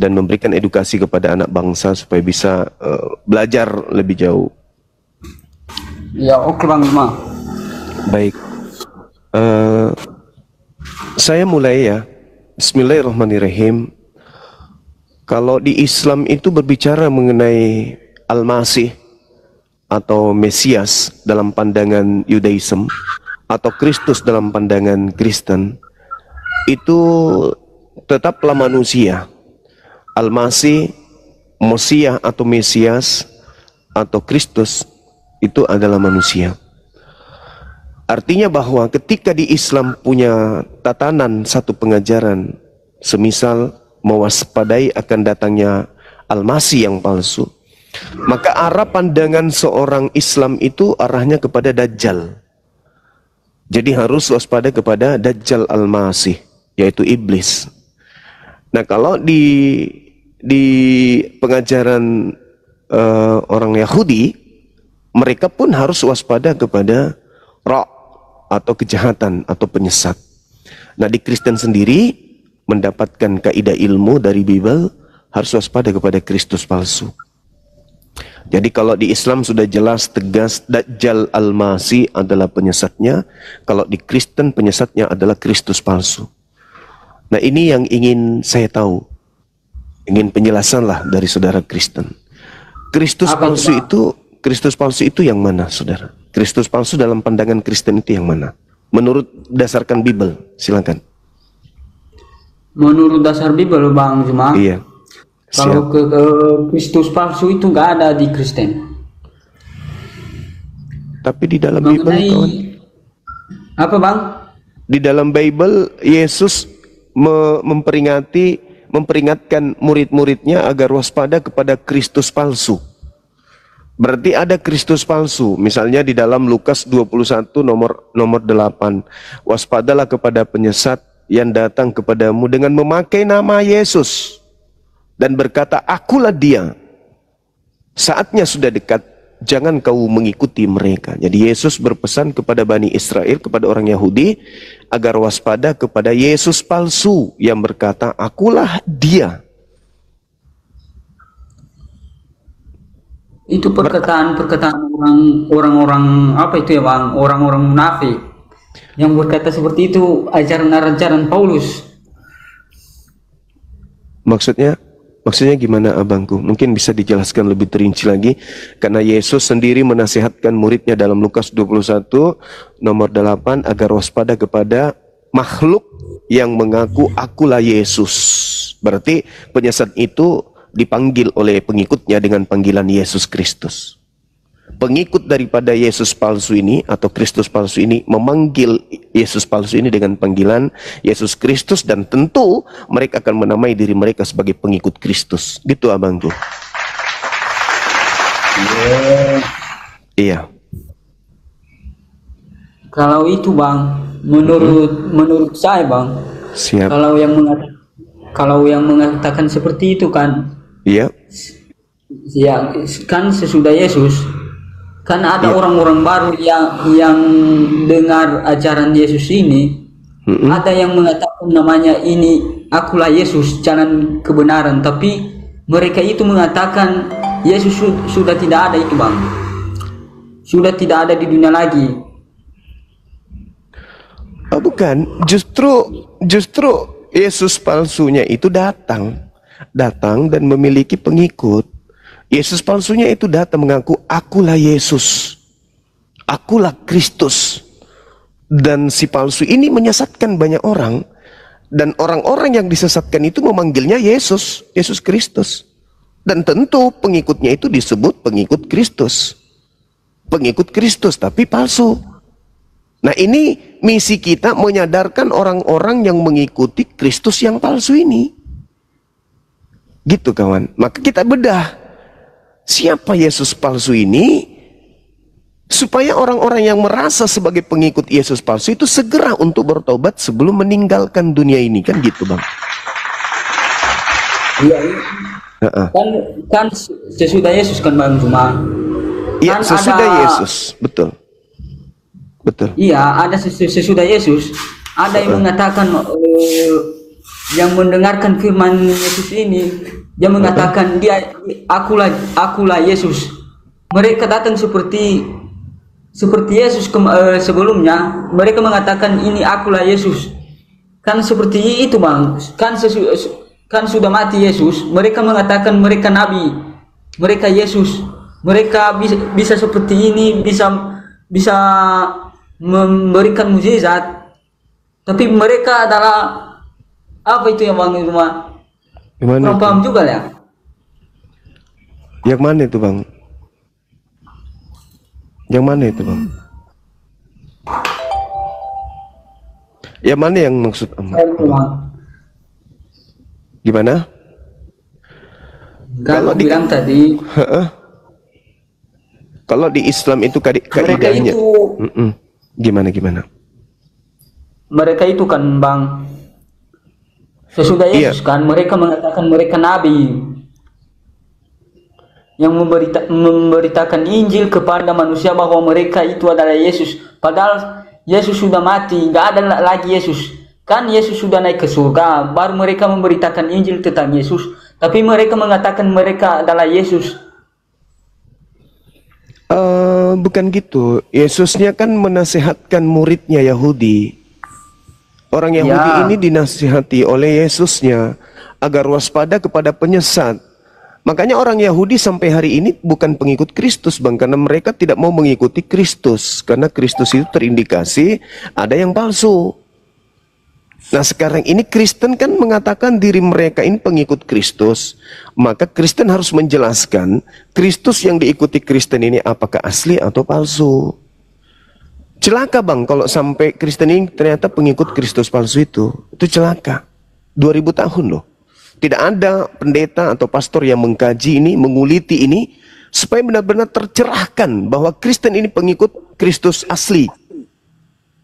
dan memberikan edukasi kepada anak bangsa supaya bisa belajar lebih jauh. Ya, oke Bang Bima. Baik, saya mulai ya. Bismillahirrahmanirrahim. Kalau di Islam itu berbicara mengenai Al-Masih atau Mesias dalam pandangan Yudaism atau Kristus dalam pandangan Kristen, itu tetaplah manusia. Al-Masih, Mesias atau Mesias atau Kristus itu adalah manusia. Artinya bahwa ketika di Islam punya tatanan satu pengajaran, semisal mewaspadai akan datangnya Al-Masih yang palsu, maka arah pandangan seorang Islam itu arahnya kepada Dajjal. Jadi harus waspada kepada Dajjal Al-Masih, yaitu iblis. Nah, kalau di pengajaran orang Yahudi, mereka pun harus waspada kepada Ra atau kejahatan atau penyesat. Nah, di Kristen sendiri mendapatkan kaidah ilmu dari Bible harus waspada kepada Kristus palsu. Jadi kalau di Islam sudah jelas tegas Dajjal Al-Masih adalah penyesatnya, kalau di Kristen penyesatnya adalah Kristus palsu. Nah, ini yang ingin saya tahu. Ingin penjelasan lah dari saudara Kristen. Kristus palsu itu yang mana, saudara? Kristus palsu dalam pandangan Kristen itu yang mana? Menurut dasarkan Bible, silakan. Menurut dasar Bible Bang Juma. Iya. Kalau ke Kristus palsu itu nggak ada di Kristen. Tapi di dalam Bible, kawan. Apa Bang? Di dalam Bible Yesus memperingatkan murid-muridnya agar waspada kepada Kristus palsu. Berarti ada Kristus palsu. Misalnya di dalam Lukas 21 nomor 8. Waspadalah kepada penyesat yang datang kepadamu dengan memakai nama Yesus dan berkata, akulah dia. Saatnya sudah dekat, jangan kau mengikuti mereka. Jadi Yesus berpesan kepada Bani Israel, kepada orang Yahudi, agar waspada kepada Yesus palsu yang berkata, akulah dia. Itu perkataan orang-orang apa itu ya Bang? Orang-orang munafik yang berkata seperti itu, ajaran-ajaran Paulus. Maksudnya gimana abangku? Mungkin bisa dijelaskan lebih terinci lagi. Karena Yesus sendiri menasihatkan muridnya dalam Lukas 21 nomor 8 agar waspada kepada makhluk yang mengaku akulah Yesus. Berarti penyesat itu dipanggil oleh pengikutnya dengan panggilan Yesus Kristus. Pengikut daripada Yesus palsu ini atau Kristus palsu ini memanggil Yesus palsu ini dengan panggilan Yesus Kristus, dan tentu mereka akan menamai diri mereka sebagai pengikut Kristus. Gitu abangku. Iya. Kalau itu Bang, menurut saya Bang, siap. Kalau yang mengatakan seperti itu kan, iya. Ya kan sesudah Yesus kan ada orang-orang baru yang dengar ajaran Yesus ini. Ada yang mengatakan namanya ini akulah Yesus, jalan kebenaran, tapi mereka itu mengatakan Yesus sudah tidak ada itu Bang, sudah tidak ada di dunia lagi. Oh, bukan, justru Yesus palsunya itu datang dan memiliki pengikut. Yesus palsunya itu datang mengaku akulah Yesus, akulah Kristus. Dan si palsu ini menyesatkan banyak orang. Dan orang-orang yang disesatkan itu memanggilnya Yesus Kristus. Dan tentu pengikutnya itu disebut pengikut Kristus. Pengikut Kristus tapi palsu. Nah, ini misi kita menyadarkan orang-orang yang mengikuti Kristus yang palsu ini. Gitu kawan. Maka kita bedah. Siapa Yesus palsu ini? Supaya orang-orang yang merasa sebagai pengikut Yesus palsu itu segera untuk bertobat sebelum meninggalkan dunia ini. Kan gitu Bang. Iya. Kan sesudah Yesus kan Bang Juma. Iya, sesudah Yesus. Betul. Iya, ada sesudah Yesus. Ada yang mengatakan yang mendengarkan firman Yesus ini, dia mengatakan akulah Yesus. Mereka datang seperti Yesus sebelumnya. Mereka mengatakan ini akulah Yesus. Kan seperti itu bang. Kan sudah mati Yesus. Mereka mengatakan mereka nabi, mereka Yesus. Mereka bisa seperti ini, bisa memberikan mukjizat. Tapi mereka adalah apa itu yang bang rumah? Kurang paham juga ya. Yang mana itu bang? Yang mana itu bang? Yang mana yang maksud gimana? Kalau bilang tadi, kalau di Islam itu kaidahnya gimana? Mereka itu kan bang, sesudah Yesus kan mereka mengatakan mereka nabi yang memberitakan Injil kepada manusia bahwa mereka itu adalah Yesus. Padahal Yesus sudah mati, nggak ada lagi Yesus. Kan Yesus sudah naik ke surga, baru mereka memberitakan Injil tentang Yesus. Tapi mereka mengatakan mereka adalah Yesus. Bukan gitu. Yesusnya kan menasihatkan muridnya Yahudi. Orang Yahudi ini dinasihati oleh Yesusnya agar waspada kepada penyesat. Makanya orang Yahudi sampai hari ini bukan pengikut Kristus bang, karena mereka tidak mau mengikuti Kristus, karena Kristus itu terindikasi ada yang palsu. Nah sekarang ini Kristen kan mengatakan diri mereka ini pengikut Kristus, maka Kristen harus menjelaskan Kristus yang diikuti Kristen ini apakah asli atau palsu. Celaka bang kalau sampai Kristen ini ternyata pengikut Kristus palsu, itu celaka. 2000 tahun loh. Tidak ada pendeta atau pastor yang mengkaji ini, menguliti ini, supaya benar-benar tercerahkan bahwa Kristen ini pengikut Kristus asli.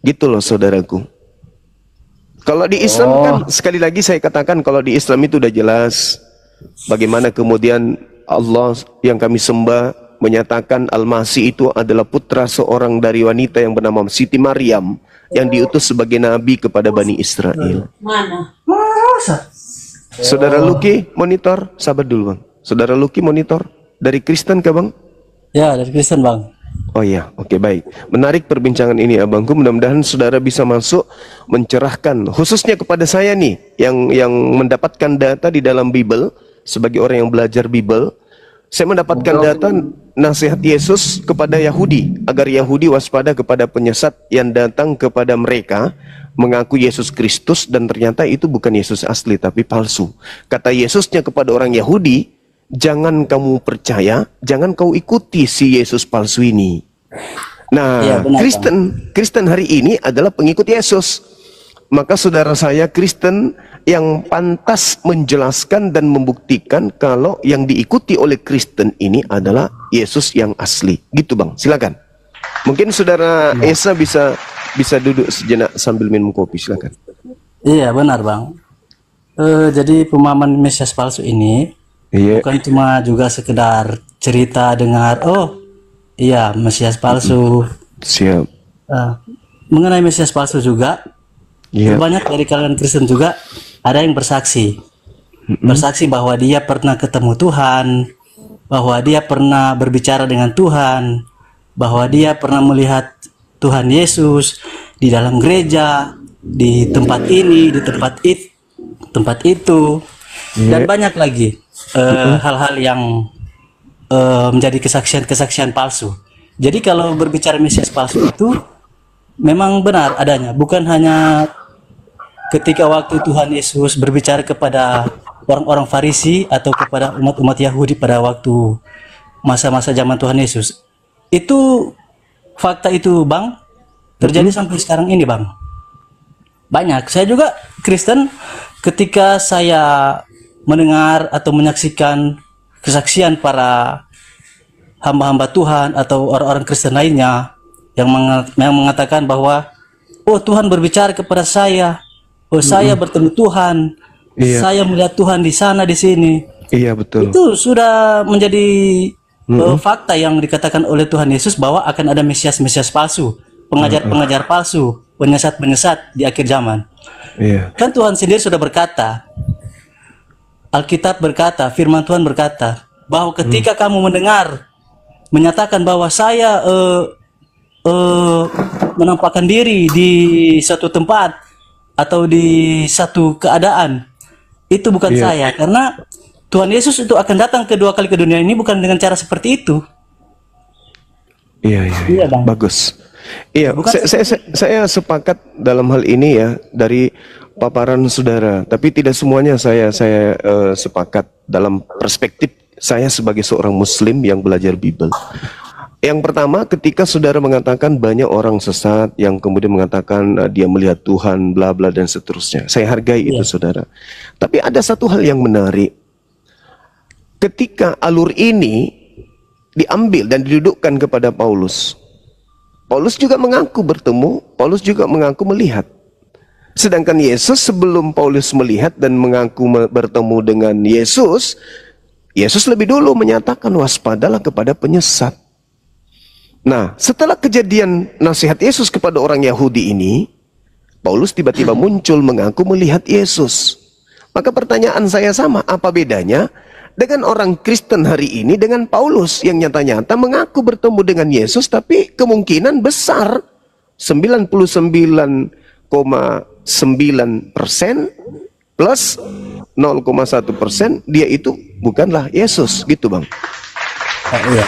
Gitu loh saudaraku. Kalau di Islam kan, sekali lagi saya katakan, kalau di Islam itu udah jelas bagaimana kemudian Allah yang kami sembah menyatakan Al-Masih itu adalah putra seorang dari wanita yang bernama Siti Maryam yang diutus sebagai nabi kepada Bani Israel. Masa? Saudara Luki monitor, sabar dulu bang. Saudara Luki monitor dari Kristen kah bang? Ya, dari Kristen bang. Oh iya, oke baik. Menarik perbincangan ini abangku. Mudah-mudahan saudara bisa masuk mencerahkan, khususnya kepada saya nih yang mendapatkan data di dalam Bible sebagai orang yang belajar Bible. Saya mendapatkan data nasihat Yesus kepada Yahudi agar Yahudi waspada kepada penyesat yang datang kepada mereka mengaku Yesus Kristus dan ternyata itu bukan Yesus asli tapi palsu. Kata Yesusnya kepada orang Yahudi, jangan kamu percaya, jangan kau ikuti si Yesus palsu ini. Nah, ya, benar, Kristen hari ini adalah pengikut Yesus. Maka saudara saya Kristen yang pantas menjelaskan dan membuktikan kalau yang diikuti oleh Kristen ini adalah Yesus yang asli. Gitu bang, silakan. Mungkin saudara Esa bisa duduk sejenak sambil minum kopi, silakan. Iya benar bang. Jadi pemahaman Mesias palsu ini bukan cuma juga sekedar cerita dengar, oh iya Mesias palsu. Siap. Mengenai Mesias palsu juga, banyak dari kalangan Kristen juga ada yang bersaksi, bersaksi bahwa dia pernah ketemu Tuhan, bahwa dia pernah berbicara dengan Tuhan, bahwa dia pernah melihat Tuhan Yesus di dalam gereja, di tempat ini, di tempat itu, dan banyak lagi hal-hal yang menjadi kesaksian palsu. Jadi kalau berbicara Mesias palsu itu memang benar adanya, bukan hanya ketika waktu Tuhan Yesus berbicara kepada orang-orang Farisi atau kepada umat-umat Yahudi pada waktu masa-masa zaman Tuhan Yesus. Itu fakta itu bang terjadi sampai sekarang ini bang. Banyak. Saya juga Kristen, ketika saya mendengar atau menyaksikan kesaksian para hamba-hamba Tuhan atau orang-orang Kristen lainnya yang mengatakan bahwa oh Tuhan berbicara kepada saya, oh saya bertemu Tuhan, saya melihat Tuhan di sana di sini. Iya betul. Itu sudah menjadi fakta yang dikatakan oleh Tuhan Yesus bahwa akan ada Mesias palsu, pengajar-pengajar palsu, penyesat-penyesat di akhir zaman. Iya. Kan Tuhan sendiri sudah berkata, Alkitab berkata, firman Tuhan berkata, bahwa ketika kamu mendengar, menyatakan bahwa saya menampakkan diri di satu tempat atau di satu keadaan, itu bukan saya, karena Tuhan Yesus itu akan datang kedua kali ke dunia ini bukan dengan cara seperti itu. Iya, Bang. Bagus. Iya, saya sepakat dalam hal ini ya dari paparan saudara, tapi tidak semuanya saya sepakat dalam perspektif saya sebagai seorang Muslim yang belajar Bible. Yang pertama, ketika saudara mengatakan banyak orang sesat yang kemudian mengatakan dia melihat Tuhan, bla bla dan seterusnya. Saya hargai itu, saudara. Tapi ada satu hal yang menarik. Ketika alur ini diambil dan didudukkan kepada Paulus, Paulus juga mengaku bertemu, Paulus juga mengaku melihat. Sedangkan Yesus sebelum Paulus melihat dan mengaku bertemu dengan Yesus, Yesus lebih dulu menyatakan waspadalah kepada penyesat. Nah, setelah kejadian nasihat Yesus kepada orang Yahudi ini, Paulus tiba-tiba muncul mengaku melihat Yesus. Maka pertanyaan saya sama, apa bedanya dengan orang Kristen hari ini dengan Paulus yang nyata-nyata mengaku bertemu dengan Yesus, tapi kemungkinan besar 99,9% plus 0,1% dia itu bukanlah Yesus, gitu Bang. Iya.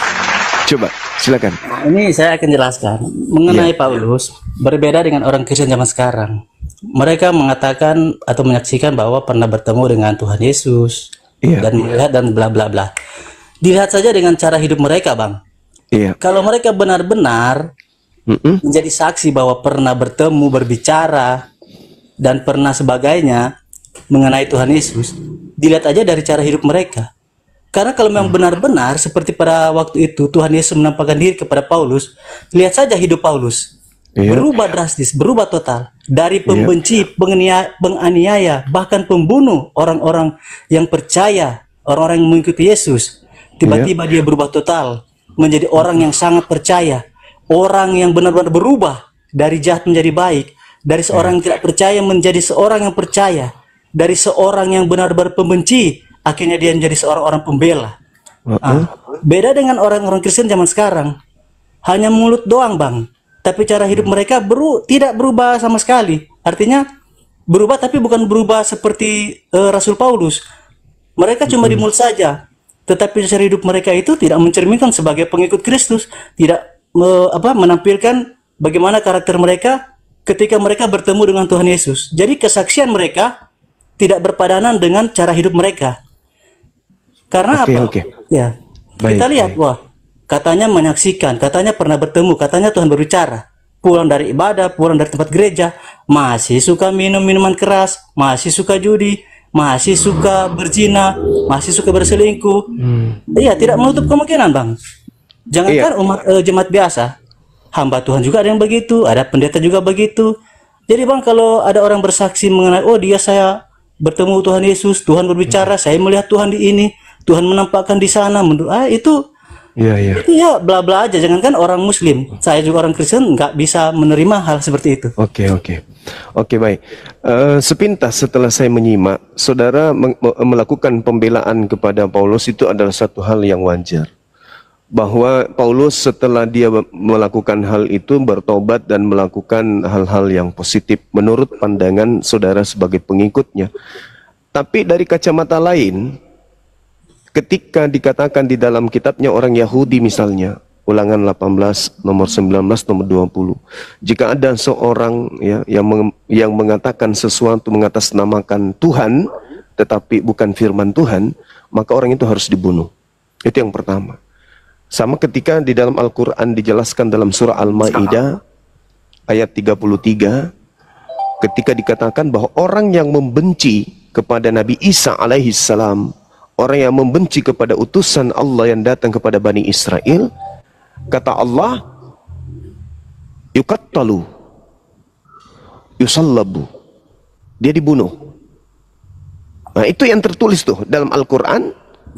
Coba silakan. Ini saya akan jelaskan mengenai Paulus, berbeda dengan orang Kristen zaman sekarang. Mereka mengatakan atau menyaksikan bahwa pernah bertemu dengan Tuhan Yesus. Dan melihat dan bla bla bla. Dilihat saja dengan cara hidup mereka, Bang. Kalau mereka benar-benar menjadi saksi bahwa pernah bertemu, berbicara dan pernah sebagainya mengenai Tuhan Yesus, dilihat aja dari cara hidup mereka. Karena kalau memang benar-benar seperti pada waktu itu Tuhan Yesus menampakkan diri kepada Paulus, lihat saja hidup Paulus. Berubah drastis, berubah total. Dari pembenci, penganiaya, bahkan pembunuh orang-orang yang percaya, orang-orang yang mengikuti Yesus. Tiba-tiba dia berubah total, menjadi orang yang sangat percaya. Orang yang benar-benar berubah, dari jahat menjadi baik. Dari seorang yang tidak percaya menjadi seorang yang percaya. Dari seorang yang benar-benar pembenci, akhirnya dia menjadi seorang orang pembela. Beda dengan orang-orang Kristen zaman sekarang. Hanya mulut doang, Bang. Tapi cara hidup mereka tidak berubah sama sekali. Artinya berubah tapi bukan berubah seperti Rasul Paulus. Mereka cuma di mulut saja. Tetapi cara hidup mereka itu tidak mencerminkan sebagai pengikut Kristus. Tidak menampilkan bagaimana karakter mereka ketika mereka bertemu dengan Tuhan Yesus. Jadi kesaksian mereka tidak berpadanan dengan cara hidup mereka. Karena Ya, kita lihat, wah, katanya menyaksikan, katanya pernah bertemu, katanya Tuhan berbicara. Pulang dari ibadah, pulang dari tempat gereja, masih suka minum minuman keras, masih suka judi, masih suka berzina, masih suka berselingkuh. Iya, tidak menutup kemungkinan, Bang. Jangankan umat jemaat biasa, hamba Tuhan juga ada yang begitu, ada pendeta juga begitu. Jadi Bang, kalau ada orang bersaksi mengenai, oh dia saya bertemu Tuhan Yesus, Tuhan berbicara, saya melihat Tuhan di ini, Tuhan menampakkan di sana, itu itu ya bla bla aja. Jangankan orang Muslim, saya juga orang Kristen nggak bisa menerima hal seperti itu. Oke, baik. Sepintas setelah saya menyimak, saudara melakukan pembelaan kepada Paulus itu adalah satu hal yang wajar. Bahwa Paulus setelah dia melakukan hal itu bertobat dan melakukan hal-hal yang positif menurut pandangan saudara sebagai pengikutnya. Tapi dari kacamata lain, ketika dikatakan di dalam kitabnya orang Yahudi misalnya, Ulangan 18 nomor 19 nomor 20, jika ada seorang yang mengatakan sesuatu mengatasnamakan Tuhan tetapi bukan firman Tuhan, maka orang itu harus dibunuh. Itu yang pertama. Sama ketika di dalam Al-Quran dijelaskan dalam surah Al-Ma'idah ayat 33, ketika dikatakan bahwa orang yang membenci kepada Nabi Isa alaihissalam, orang yang membenci kepada utusan Allah yang datang kepada Bani Israel, kata Allah, yukattalu, yusallabu, dia dibunuh. Nah itu yang tertulis tuh dalam Al-Quran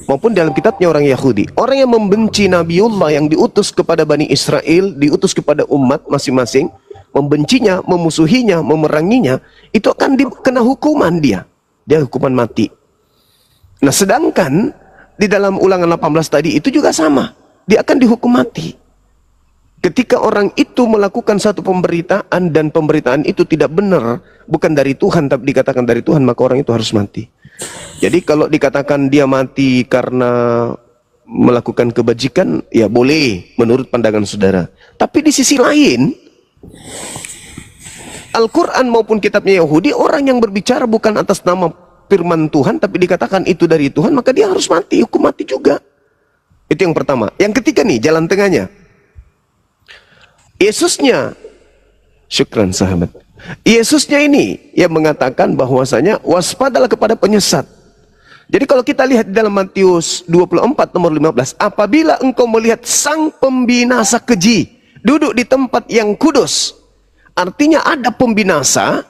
maupun dalam kitabnya orang Yahudi. Orang yang membenci Nabiullah yang diutus kepada Bani Israel, diutus kepada umat masing-masing, membencinya, memusuhinya, memeranginya, itu akan kena hukuman dia hukuman mati. Nah, sedangkan di dalam Ulangan 18 tadi itu juga sama, dia akan dihukum mati. Ketika orang itu melakukan satu pemberitaan dan pemberitaan itu tidak benar, bukan dari Tuhan tapi dikatakan dari Tuhan, maka orang itu harus mati. Jadi kalau dikatakan dia mati karena melakukan kebajikan, ya boleh menurut pandangan saudara. Tapi di sisi lain, Al-Quran maupun kitabnya Yahudi, orang yang berbicara bukan atas nama firman Tuhan, tapi dikatakan itu dari Tuhan, maka dia harus mati, hukum mati juga. Itu yang pertama. Yang ketiga nih, jalan tengahnya. Yesusnya, syukran sahabat. Yesusnya ini yang mengatakan bahwasanya waspadalah kepada penyesat. Jadi kalau kita lihat di dalam Matius 24 nomor 15, apabila engkau melihat sang pembinasa keji duduk di tempat yang kudus. Artinya ada pembinasa.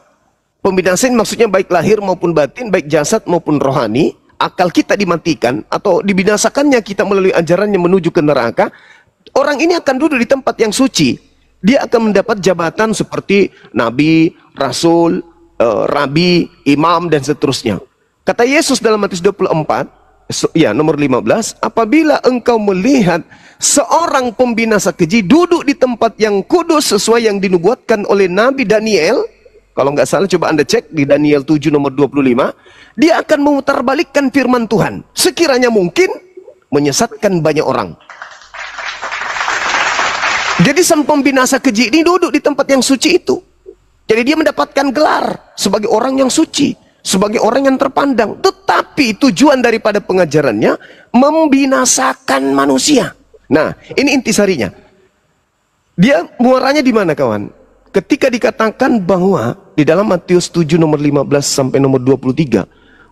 Pembinasa ini maksudnya baik lahir maupun batin, baik jasad maupun rohani. Akal kita dimatikan atau dibinasakannya kita melalui ajarannya menuju ke neraka. Orang ini akan duduk di tempat yang suci. Dia akan mendapat jabatan seperti nabi, rasul, rabi, imam dan seterusnya. Kata Yesus dalam Matius 24, ya nomor 15, apabila engkau melihat seorang pembinasa keji duduk di tempat yang kudus sesuai yang dinubuatkan oleh Nabi Daniel, kalau nggak salah coba Anda cek di Daniel 7 nomor 25, dia akan memutarbalikkan firman Tuhan, sekiranya mungkin menyesatkan banyak orang. Jadi sang pembinasa keji ini duduk di tempat yang suci itu. Jadi dia mendapatkan gelar sebagai orang yang suci, sebagai orang yang terpandang. Tetapi tujuan daripada pengajarannya membinasakan manusia. Nah, ini intisarinya. Dia muaranya di mana, kawan? Ketika dikatakan bahwa di dalam Matius 7 nomor 15 sampai nomor 23,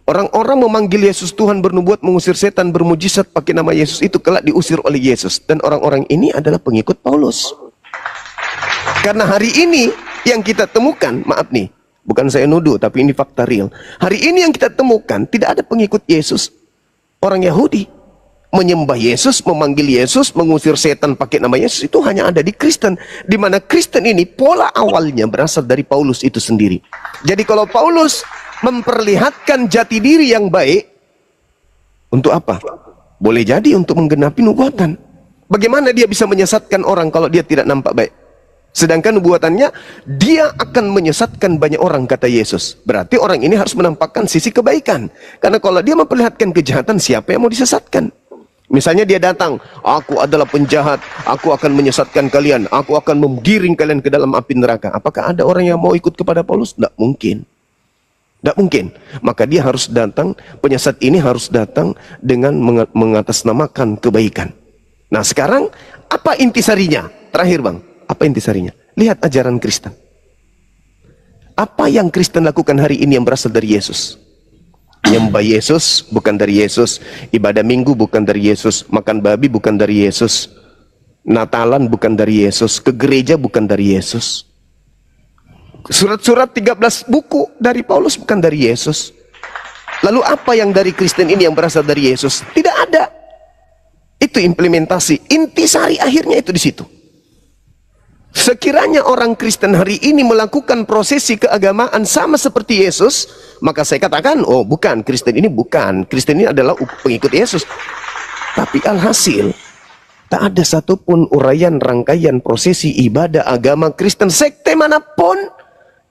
orang-orang memanggil Yesus Tuhan, bernubuat, mengusir setan, bermujizat pakai nama Yesus, itu kelak diusir oleh Yesus. Dan orang-orang ini adalah pengikut Paulus. Karena hari ini yang kita temukan, maaf nih, bukan saya nuduh, tapi ini fakta real. Hari ini yang kita temukan, tidak ada pengikut Yesus, orang Yahudi. Menyembah Yesus, memanggil Yesus, mengusir setan pakai nama Yesus, itu hanya ada di Kristen. Di mana Kristen ini, pola awalnya berasal dari Paulus itu sendiri. Jadi kalau Paulus memperlihatkan jati diri yang baik, untuk apa? Boleh jadi untuk menggenapi nubuatan. Bagaimana dia bisa menyesatkan orang kalau dia tidak nampak baik? Sedangkan nubuatannya, dia akan menyesatkan banyak orang, kata Yesus. Berarti orang ini harus menampakkan sisi kebaikan. Karena kalau dia memperlihatkan kejahatan, siapa yang mau disesatkan? Misalnya dia datang, aku adalah penjahat, aku akan menyesatkan kalian, aku akan menggiring kalian ke dalam api neraka. Apakah ada orang yang mau ikut kepada Paulus? Tidak mungkin. Tidak mungkin. Maka dia harus datang, penyesat ini harus datang dengan mengatasnamakan kebaikan. Nah sekarang, apa intisarinya? Terakhir bang, apa intisarinya? Lihat ajaran Kristen. Apa yang Kristen lakukan hari ini yang berasal dari Yesus? Menyembah Yesus bukan dari Yesus, ibadah minggu bukan dari Yesus, makan babi bukan dari Yesus, Natalan bukan dari Yesus, ke gereja bukan dari Yesus. Surat-surat 13 buku dari Paulus bukan dari Yesus. Lalu apa yang dari Kristen ini yang berasal dari Yesus? Tidak ada. Itu implementasi, intisari akhirnya itu di situ. Sekiranya orang Kristen hari ini melakukan prosesi keagamaan sama seperti Yesus, maka saya katakan, oh bukan, Kristen ini bukan. Kristen ini adalah pengikut Yesus. Tapi alhasil, tak ada satupun uraian rangkaian prosesi ibadah agama Kristen sekte manapun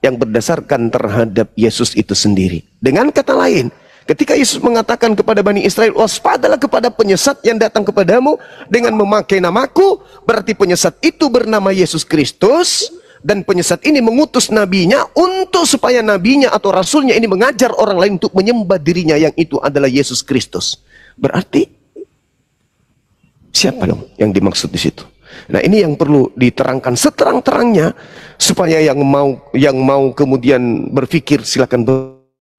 yang berdasarkan terhadap Yesus itu sendiri. Dengan kata lain, ketika Yesus mengatakan kepada Bani Israel, waspadalah kepada penyesat yang datang kepadamu dengan memakai namaku, berarti penyesat itu bernama Yesus Kristus, dan penyesat ini mengutus nabinya untuk supaya nabinya atau rasulnya ini mengajar orang lain untuk menyembah dirinya yang itu adalah Yesus Kristus. Berarti siapa dong yang dimaksud di situ? Nah ini yang perlu diterangkan seterang-terangnya supaya yang mau kemudian berpikir silakan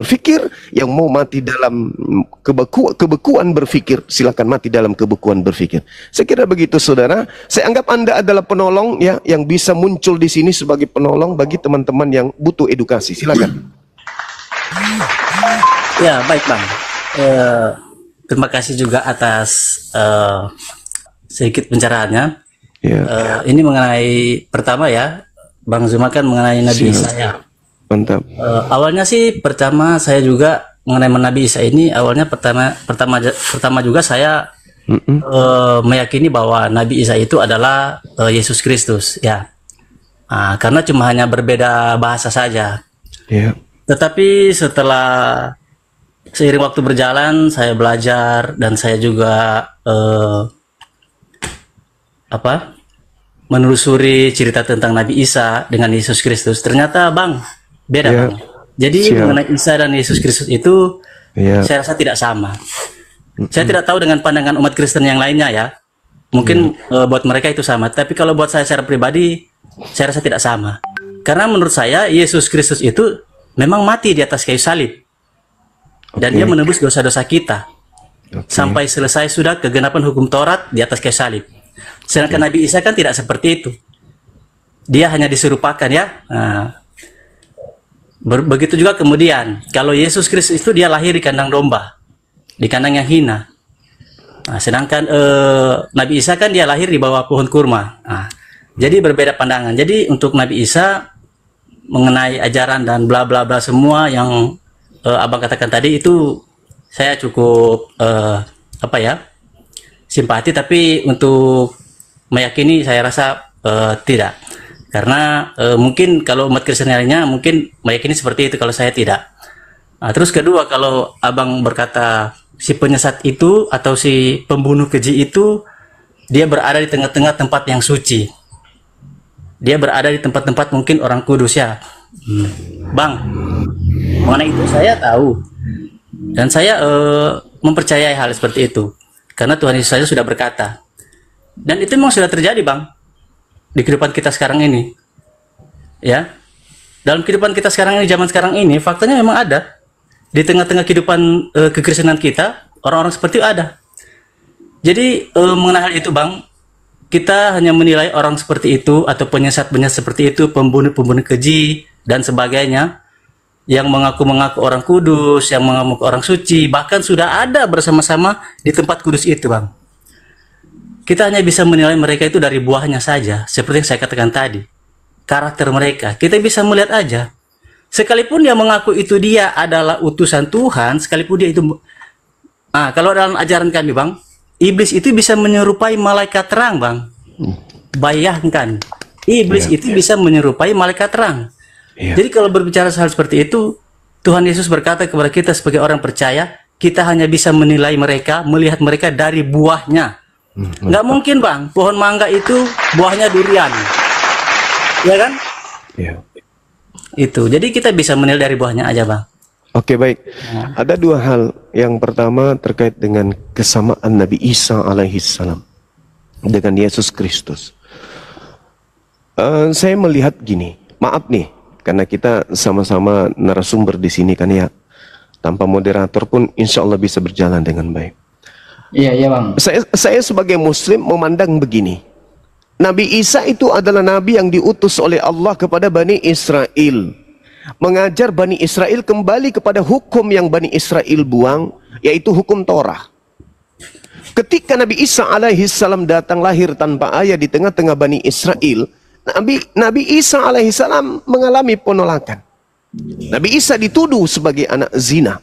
berpikir, yang mau mati dalam kebekuan berpikir silakan mati dalam kebekuan berpikir. Saya kira begitu saudara. Saya anggap Anda adalah penolong ya yang bisa muncul di sini sebagai penolong bagi teman-teman yang butuh edukasi. Silakan. Ya baik bang. Terima kasih juga atas sedikit pencerahannya. Ini mengenai pertama ya, Bang Zuma kan mengenai Nabi Siap. Isa ya. Mantap. Awalnya sih pertama saya juga mengenai Nabi Isa ini awalnya pertama juga saya meyakini bahwa Nabi Isa itu adalah Yesus Kristus ya. Karena cuma hanya berbeda bahasa saja. Ya. Tetapi setelah seiring waktu berjalan saya belajar dan saya juga menelusuri cerita tentang Nabi Isa dengan Yesus Kristus, ternyata Bang beda Bang. Jadi mengenai Isa dan Yesus Kristus itu saya rasa tidak sama. Saya tidak tahu dengan pandangan umat Kristen yang lainnya ya. Mungkin buat mereka itu sama, tapi kalau buat saya secara pribadi saya rasa tidak sama. Karena menurut saya Yesus Kristus itu memang mati di atas kayu salib. Dan dia menebus dosa-dosa kita. Sampai selesai sudah kegenapan hukum Taurat di atas kayu salib. Sedangkan Nabi Isa kan tidak seperti itu. Dia hanya diserupakan ya. Begitu juga kemudian, kalau Yesus Kristus itu dia lahir di kandang domba, di kandang yang hina. Sedangkan Nabi Isa kan dia lahir di bawah pohon kurma. Jadi berbeda pandangan. Jadi untuk Nabi Isa mengenai ajaran dan bla bla bla semua yang Abang katakan tadi itu saya cukup simpati, tapi untuk meyakini saya rasa tidak. Karena mungkin kalau umat Kristen lainnya mungkin meyakini seperti itu, kalau saya tidak. Terus kedua, kalau Abang berkata si penyesat itu atau si pembunuh keji itu dia berada di tengah-tengah tempat yang suci. Dia berada di tempat-tempat mungkin orang kudus ya. Bang, mengenai itu saya tahu. Dan saya mempercayai hal seperti itu. Karena Tuhan Yesus saja sudah berkata. Dan itu memang sudah terjadi Bang. Di kehidupan kita sekarang ini. Ya. Dalam kehidupan kita sekarang ini, zaman sekarang ini, faktanya memang ada. Di tengah-tengah kehidupan kekristenan kita, orang-orang seperti itu ada. Jadi mengenai hal itu Bang, kita hanya menilai orang seperti itu atau penyesat-penyesat seperti itu, pembunuh-pembunuh keji dan sebagainya, yang mengaku-mengaku orang kudus, yang mengaku orang suci, bahkan sudah ada bersama-sama di tempat kudus itu Bang. Kita hanya bisa menilai mereka itu dari buahnya saja, seperti yang saya katakan tadi. Karakter mereka, kita bisa melihat aja. Sekalipun dia mengaku itu dia adalah utusan Tuhan, sekalipun dia itu... kalau dalam ajaran kami Bang, iblis itu bisa menyerupai malaikat terang Bang. Bayangkan, iblis itu bisa menyerupai malaikat terang. Jadi kalau berbicara hal seperti itu, Tuhan Yesus berkata kepada kita sebagai orang percaya, kita hanya bisa menilai mereka, melihat mereka dari buahnya. Nggak mungkin Bang, pohon mangga itu buahnya durian, ya kan? Itu, jadi kita bisa menilai dari buahnya aja Bang. Oke, baik. Ada dua hal. Yang pertama terkait dengan kesamaan Nabi Isa alaihissalam dengan Yesus Kristus. Saya melihat gini, maaf nih, karena kita sama-sama narasumber di sini kan ya. Tanpa moderator pun insya Allah bisa berjalan dengan baik. Iya Bang. Saya sebagai Muslim memandang begini. Nabi Isa itu adalah Nabi yang diutus oleh Allah kepada Bani Israel. Mengajar Bani Israel kembali kepada hukum yang Bani Israel buang, yaitu hukum Torah. Ketika Nabi Isa alaihissalam datang lahir tanpa ayah di tengah-tengah Bani Israel, Nabi Isa alaihissalam mengalami penolakan. Nabi Isa dituduh sebagai anak zina.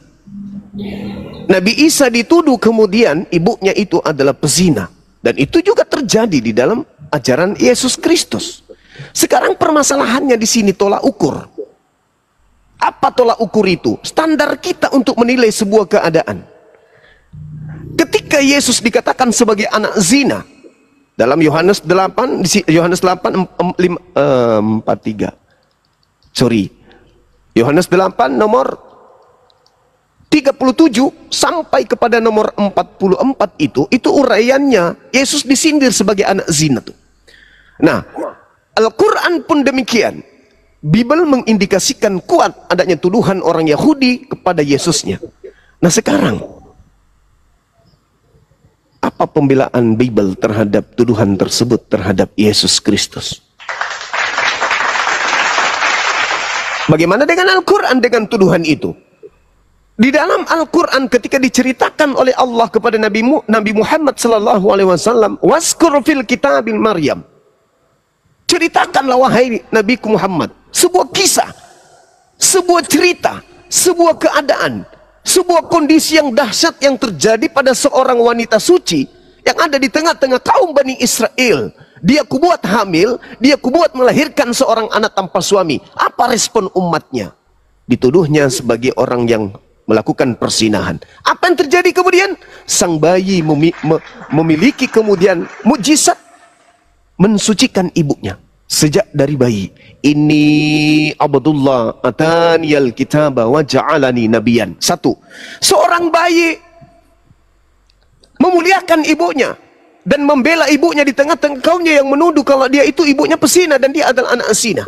Nabi Isa dituduh kemudian ibunya itu adalah pezina. Dan itu juga terjadi di dalam ajaran Yesus Kristus. Sekarang permasalahannya di sini tolak ukur. Apa tolak ukur itu? Standar kita untuk menilai sebuah keadaan. Ketika Yesus dikatakan sebagai anak zina dalam Yohanes 8 Yohanes 8:43. Yohanes 8 nomor 37 sampai kepada nomor 44 itu uraiannya Yesus disindir sebagai anak zina tuh. Nah, Al-Quran pun demikian. Bible mengindikasikan kuat adanya tuduhan orang Yahudi kepada Yesusnya. Nah sekarang, apa pembelaan Bible terhadap tuduhan tersebut terhadap Yesus Kristus? Bagaimana dengan Al-Quran dengan tuduhan itu? Di dalam Al-Quran ketika diceritakan oleh Allah kepada Nabi Muhammad sallallahu alaihi wasallam, waskur fil kitabil Maryam. Ceritakanlah wahai Nabiku Muhammad sebuah kisah, sebuah cerita, sebuah keadaan, sebuah kondisi yang dahsyat yang terjadi pada seorang wanita suci yang ada di tengah-tengah kaum Bani Israel. Dia kubuat hamil, dia kubuat melahirkan seorang anak tanpa suami. Apa respon umatnya? Dituduhnya sebagai orang yang melakukan persinahan. Apa yang terjadi kemudian? Sang bayi memiliki kemudian mukjizat mensucikan ibunya sejak dari bayi. Ini Abdullah ataniyal kitaba wa ja'alani nabiyan. Satu, seorang bayi memuliakan ibunya dan membela ibunya di tengah-tengah kaumnya yang menuduh kalau dia itu ibunya pesina dan dia adalah anak zina.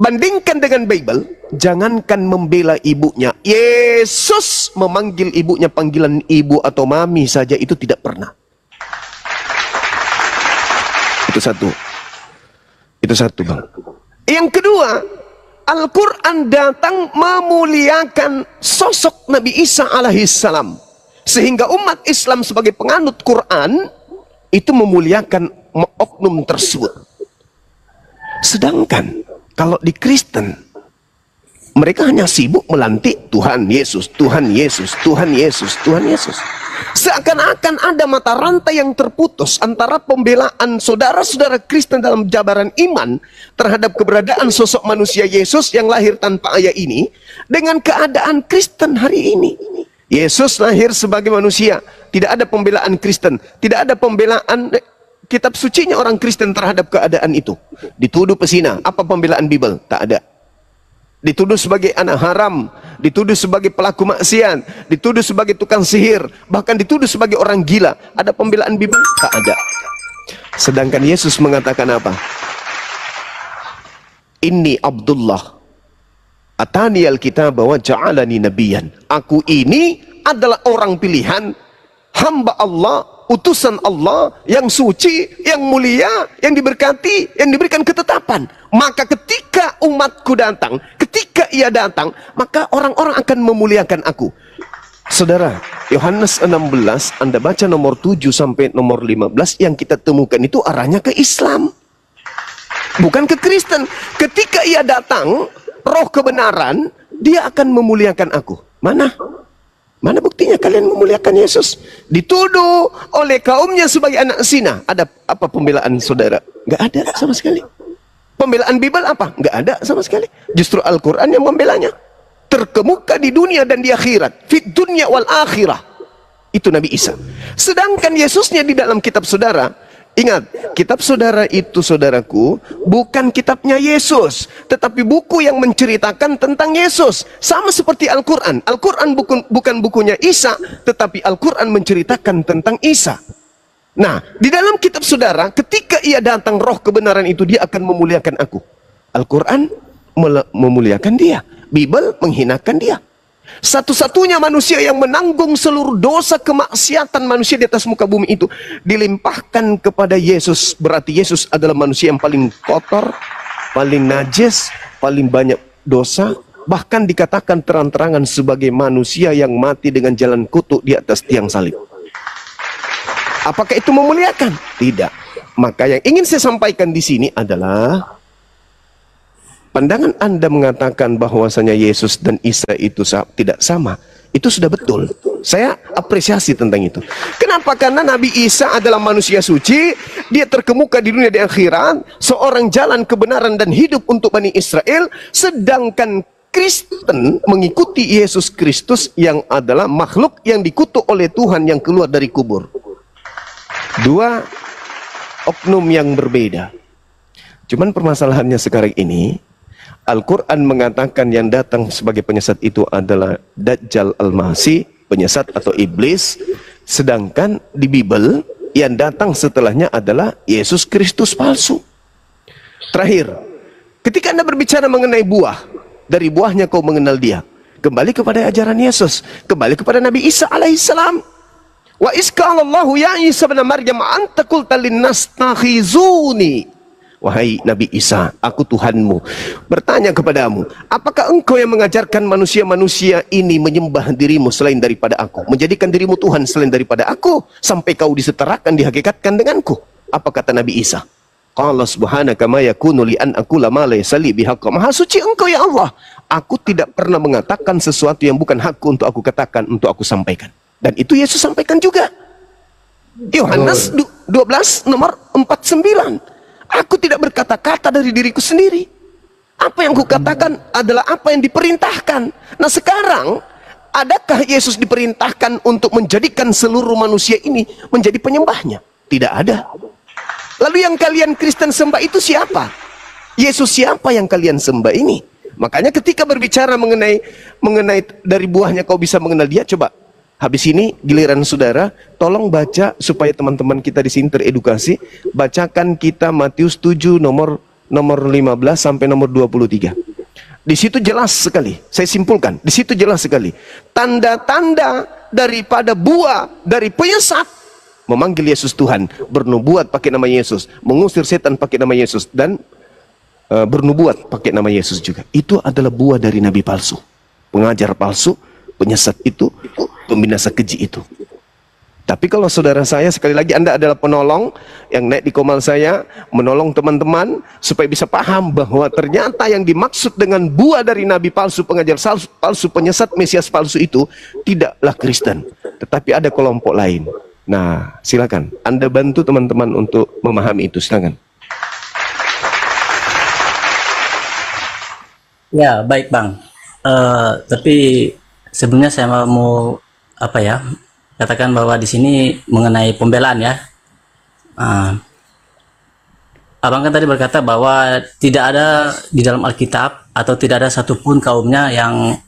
Bandingkan dengan Bible, jangankan membela ibunya, Yesus memanggil ibunya panggilan ibu atau mami saja itu tidak pernah. Itu satu. Itu satu, Bang. Yang kedua, Al-Quran datang memuliakan sosok Nabi Isa alaihissalam. Sehingga umat Islam sebagai penganut Quran itu memuliakan oknum tersebut. Sedangkan kalau di Kristen, mereka hanya sibuk melantik Tuhan Yesus, Tuhan Yesus, Tuhan Yesus, Tuhan Yesus. Seakan-akan ada mata rantai yang terputus antara pembelaan saudara-saudara Kristen dalam jabaran iman terhadap keberadaan sosok manusia Yesus yang lahir tanpa ayah ini dengan keadaan Kristen hari ini. Yesus lahir sebagai manusia, tidak ada pembelaan Kristen, tidak ada pembelaan kitab sucinya orang Kristen terhadap keadaan itu. Dituduh pesina, apa pembelaan Bible? Tak ada. Dituduh sebagai anak haram, dituduh sebagai pelaku maksiat, dituduh sebagai tukang sihir, bahkan dituduh sebagai orang gila. Ada pembelaan Bible? Tak ada. Sedangkan Yesus mengatakan apa? Inni Abdullah atani alkitab wa ja'alani nabiyan. Aku ini adalah orang pilihan, hamba Allah, utusan Allah yang suci, yang mulia, yang diberkati, yang diberikan ketetapan. Maka ketika umatku datang, ketika ia datang, maka orang-orang akan memuliakan aku. Saudara, Yohanes 16, Anda baca nomor 7 sampai nomor 15, yang kita temukan itu arahnya ke Islam, bukan ke Kristen. Ketika ia datang, roh kebenaran, dia akan memuliakan aku. Mana? Mana buktinya kalian memuliakan Yesus? Dituduh oleh kaumnya sebagai anak zina. Ada apa pembelaan saudara? Nggak ada sama sekali. Pembelaan Bible apa? Nggak ada sama sekali. Justru Al-Quran yang membelanya. Terkemuka di dunia dan di akhirat. Fit dunya wal akhirah. Itu Nabi Isa. Sedangkan Yesusnya di dalam kitab saudara, ingat, kitab saudara itu, saudaraku, bukan kitabnya Yesus, tetapi buku yang menceritakan tentang Yesus. Sama seperti Al-Quran. Al-Quran bukan bukunya Isa, tetapi Al-Quran menceritakan tentang Isa. Nah, di dalam kitab saudara, ketika ia datang roh kebenaran itu, dia akan memuliakan aku. Al-Quran memuliakan dia. Bible menghinakan dia. Satu-satunya manusia yang menanggung seluruh dosa kemaksiatan manusia di atas muka bumi itu dilimpahkan kepada Yesus. Berarti Yesus adalah manusia yang paling kotor, paling najis, paling banyak dosa. Bahkan dikatakan terang-terangan sebagai manusia yang mati dengan jalan kutuk di atas tiang salib. Apakah itu memuliakan? Tidak. Maka yang ingin saya sampaikan di sini adalah pandangan Anda mengatakan bahwasanya Yesus dan Isa itu tidak sama. Itu sudah betul. Saya apresiasi tentang itu. Kenapa? Karena Nabi Isa adalah manusia suci. Dia terkemuka di dunia di akhirat. Seorang jalan kebenaran dan hidup untuk Bani Israel. Sedangkan Kristen mengikuti Yesus Kristus yang adalah makhluk yang dikutuk oleh Tuhan yang keluar dari kubur. Dua oknum yang berbeda. Cuman permasalahannya sekarang ini, Al-Quran mengatakan yang datang sebagai penyesat itu adalah Dajjal Al-Masih, penyesat atau iblis. Sedangkan di Bible yang datang setelahnya adalah Yesus Kristus palsu. Terakhir, ketika Anda berbicara mengenai buah, dari buahnya kau mengenal dia. Kembali kepada ajaran Yesus, kembali kepada Nabi Isa alaihissalam. Wa isqalallahu ya Isa bin Maryam anta qulta linnas takhizuni. Wahai Nabi Isa, aku Tuhanmu, bertanya kepadamu, apakah engkau yang mengajarkan manusia-manusia ini menyembah dirimu selain daripada aku, menjadikan dirimu Tuhan selain daripada aku, sampai kau disetarakan, dihakikatkan denganku? Apa kata Nabi Isa? Qala subhanaka ma yakunu li an aqula ma laysa li bihaqq. Maha suci Engkau ya Allah. Aku tidak pernah mengatakan sesuatu yang bukan hakku untuk aku katakan, untuk aku sampaikan. Dan itu Yesus sampaikan juga. Yohanes 12 nomor 49. Aku tidak berkata-kata dari diriku sendiri. Apa yang kukatakan adalah apa yang diperintahkan. Nah sekarang, adakah Yesus diperintahkan untuk menjadikan seluruh manusia ini menjadi penyembahnya? Tidak ada. Lalu yang kalian Kristen sembah itu siapa? Yesus siapa yang kalian sembah ini? Makanya ketika berbicara mengenai dari buahnya kau bisa mengenal dia, coba habis ini giliran saudara, tolong baca supaya teman-teman kita di sini teredukasi. Bacakan kita Matius 7 nomor 15 sampai nomor 23. Di situ jelas sekali, saya simpulkan, di situ jelas sekali. Tanda-tanda daripada buah dari penyesat, memanggil Yesus Tuhan, bernubuat pakai nama Yesus, mengusir setan pakai nama Yesus, dan bernubuat pakai nama Yesus juga. Itu adalah buah dari nabi palsu, pengajar palsu, penyesat itu, pembinasa keji itu. Tapi kalau saudara saya, sekali lagi Anda adalah penolong yang naik di komal saya, menolong teman-teman supaya bisa paham bahwa ternyata yang dimaksud dengan buah dari nabi palsu, pengajar palsu, penyesat, mesias palsu itu tidaklah Kristen, tetapi ada kelompok lain. Nah, silakan Anda bantu teman-teman untuk memahami itu, silakan. Ya, baik Bang. Tapi sebelumnya saya mau katakan bahwa di sini mengenai pembelaan ya. Abang kan tadi berkata bahwa tidak ada di dalam Alkitab atau tidak ada satupun kaumnya yang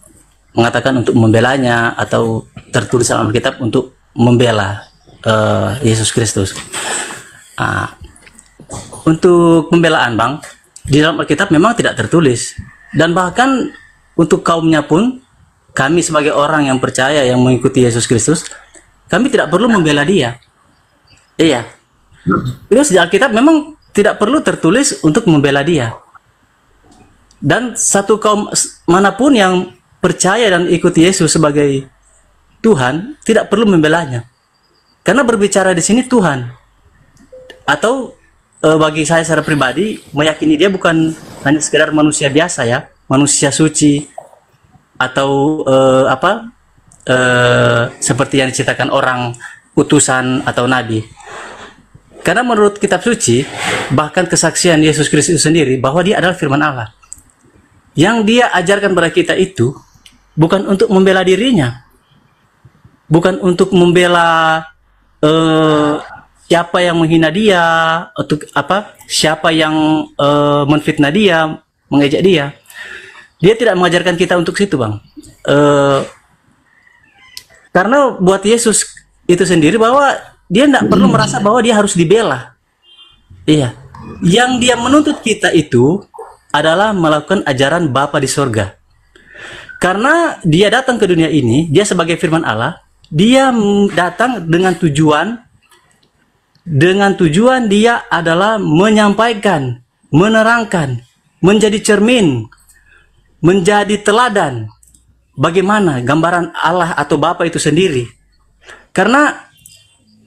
mengatakan untuk membelanya atau tertulis dalam Alkitab untuk membela Yesus Kristus. Untuk pembelaan Bang, di dalam Alkitab memang tidak tertulis, dan bahkan untuk kaumnya pun kami sebagai orang yang percaya yang mengikuti Yesus Kristus, kami tidak perlu membela dia. Iya. Terus di Alkitab memang tidak perlu tertulis untuk membela dia. Dan satu kaum manapun yang percaya dan ikuti Yesus sebagai Tuhan tidak perlu membelanya. Karena berbicara di sini Tuhan. Atau bagi saya secara pribadi meyakini dia bukan hanya sekedar manusia biasa ya, manusia suci atau seperti yang diceritakan orang utusan atau nabi. Karena menurut kitab suci, bahkan kesaksian Yesus Kristus sendiri bahwa dia adalah firman Allah. Yang dia ajarkan kepada kita itu bukan untuk membela dirinya, bukan untuk membela siapa yang menghina dia, untuk siapa yang menfitnah dia, mengejek dia. Dia tidak mengajarkan kita untuk situ Bang. Karena buat Yesus itu sendiri bahwa dia tidak perlu merasa bahwa dia harus dibela. Iya. Yang dia menuntut kita itu adalah melakukan ajaran Bapa di sorga. Karena dia datang ke dunia ini, dia sebagai firman Allah, dia datang dengan tujuan dia adalah menyampaikan, menerangkan, menjadi cermin, menjadi teladan bagaimana gambaran Allah atau Bapa itu sendiri. Karena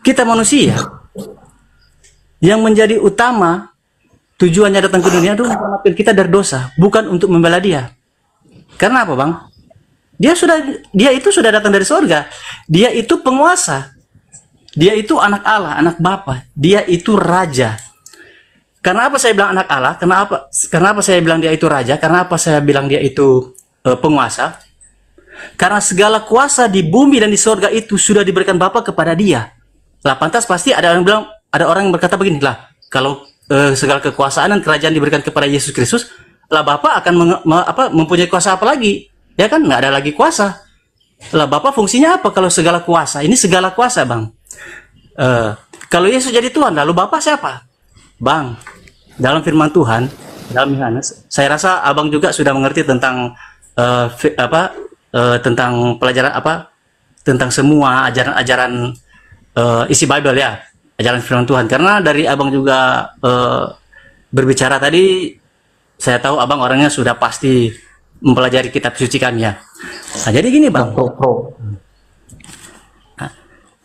kita manusia yang menjadi utama tujuannya datang ke dunia itu menyelamatkan kita dari dosa, bukan untuk membela dia. Karena apa Bang? Dia itu sudah datang dari surga. Dia itu penguasa. Dia itu anak Allah, anak Bapa. Dia itu raja. Karena apa saya bilang anak Allah? Kenapa saya bilang dia itu raja? Karena apa saya bilang dia itu penguasa? Karena segala kuasa di bumi dan di surga itu sudah diberikan Bapa kepada dia. Lah pantas pasti ada orang yang berkata begini, lah kalau segala kekuasaan dan kerajaan diberikan kepada Yesus Kristus, lah Bapa akan mempunyai kuasa apa lagi? Ya kan, nggak ada lagi kuasa. Lah Bapa fungsinya apa kalau segala kuasa? Ini segala kuasa Bang. Kalau Yesus jadi Tuhan, lalu Bapa siapa? Bang, dalam firman Tuhan, dalam Yohanes, saya rasa Abang juga sudah mengerti tentang tentang pelajaran tentang semua ajaran-ajaran isi Bible ya, ajaran firman Tuhan. Karena dari Abang juga berbicara tadi, saya tahu Abang orangnya sudah pasti mempelajari kitab suci kan ya. Nah, jadi gini Bang,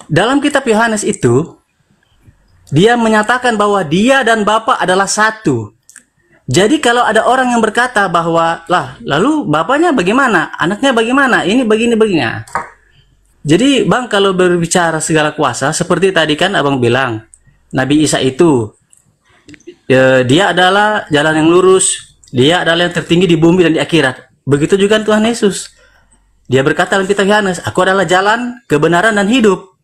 dalam kitab Yohanes itu Dia menyatakan bahwa dia dan Bapa adalah satu. Jadi kalau ada orang yang berkata bahwa, lah, lalu Bapaknya bagaimana? Anaknya bagaimana? Ini begini-begini. Jadi Bang, kalau berbicara segala kuasa, seperti tadi kan Abang bilang, Nabi Isa itu, dia adalah jalan yang lurus, dia adalah yang tertinggi di bumi dan di akhirat. Begitu juga Tuhan Yesus. Dia berkata dalam kitab Yohanes, aku adalah jalan, kebenaran, dan hidup.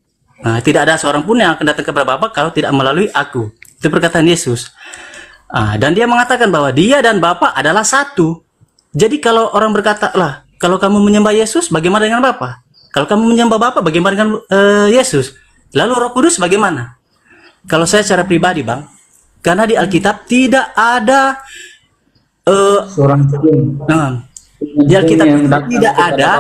Nah, tidak ada seorang pun yang akan datang kepada Bapa kalau tidak melalui aku. Itu perkataan Yesus. Dan dia mengatakan bahwa dia dan Bapa adalah satu. Jadi kalau orang berkata, lah, kalau kamu menyembah Yesus, bagaimana dengan Bapa? Kalau kamu menyembah Bapa, bagaimana dengan Yesus? Lalu Roh Kudus bagaimana? Kalau saya secara pribadi, Bang, karena di Alkitab tidak ada di Alkitab tidak ada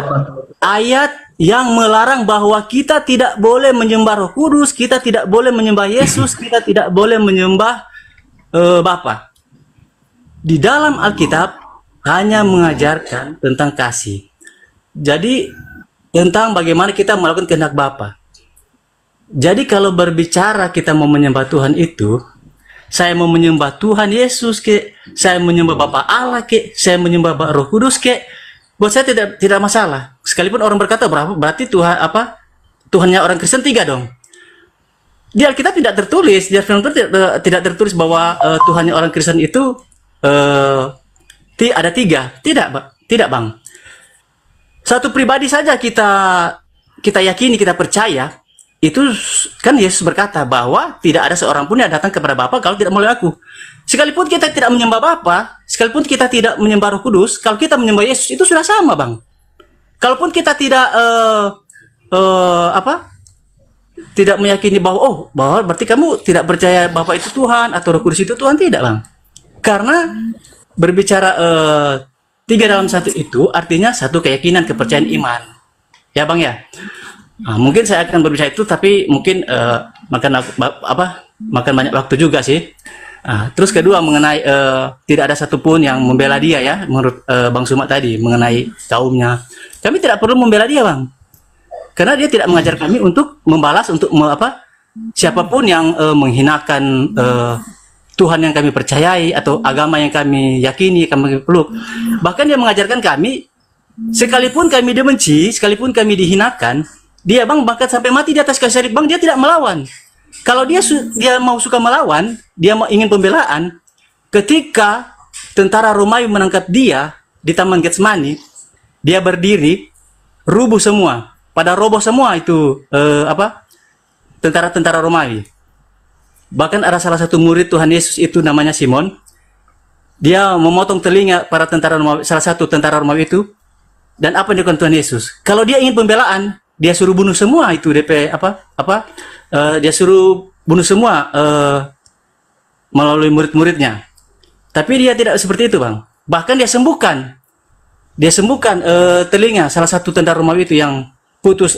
ayat yang melarang bahwa kita tidak boleh menyembah Roh Kudus, kita tidak boleh menyembah Yesus, kita tidak boleh menyembah Bapa. Di dalam Alkitab hanya mengajarkan tentang kasih. Jadi tentang bagaimana kita melakukan kehendak Bapa. Jadi kalau berbicara kita mau menyembah Tuhan itu, saya mau menyembah Tuhan Yesus ke, saya menyembah Bapa Allah ke, saya menyembah Roh Kudus ke, buat saya tidak masalah. Sekalipun orang berkata berarti Tuhannya orang Kristen 3 dong. Di Alkitab tidak tertulis, di Alkitab tidak tertulis bahwa Tuhannya orang Kristen itu ada 3. Tidak, Bang. Satu pribadi saja kita yakini, kita percaya. Itu kan Yesus berkata bahwa tidak ada seorang pun yang datang kepada Bapa kalau tidak melalui aku. Sekalipun kita tidak menyembah Bapa, sekalipun kita tidak menyembah Roh Kudus, kalau kita menyembah Yesus itu sudah sama, Bang. Kalaupun kita tidak tidak meyakini bahwa berarti kamu tidak percaya Bapa itu Tuhan atau Roh Kudus itu Tuhan, tidak, Bang. Karena berbicara 3 dalam 1 itu artinya satu keyakinan, kepercayaan iman. Ya, Bang ya. Mungkin saya akan berbicara itu, tapi mungkin makan banyak waktu juga sih. Terus kedua mengenai tidak ada satupun yang membela dia ya, menurut Bang Suma tadi mengenai kaumnya. Kami tidak perlu membela dia, Bang. Karena dia tidak mengajar kami untuk membalas, untuk siapapun yang menghinakan Tuhan yang kami percayai atau agama yang kami yakini, kami peluk. Bahkan dia mengajarkan kami, sekalipun kami dibenci, sekalipun kami dihinakan, dia, Bang, bahkan sampai mati di atas kayu salib, Bang, dia tidak melawan. Kalau dia mau suka melawan, dia mau ingin pembelaan, ketika tentara Romawi menangkap dia di Taman Getsemani, dia berdiri, rubuh semua. Pada roboh semua itu tentara-tentara Romawi. Bahkan ada salah satu murid Tuhan Yesus itu namanya Simon. Dia memotong telinga para tentara Romawi, salah satu tentara Romawi itu. Dan apa yang dilakukan Tuhan Yesus? Kalau dia ingin pembelaan, dia suruh bunuh semua itu dia suruh bunuh semua melalui murid-muridnya. Tapi dia tidak seperti itu, Bang. Bahkan dia sembuhkan telinga salah satu tentara Romawi itu yang putus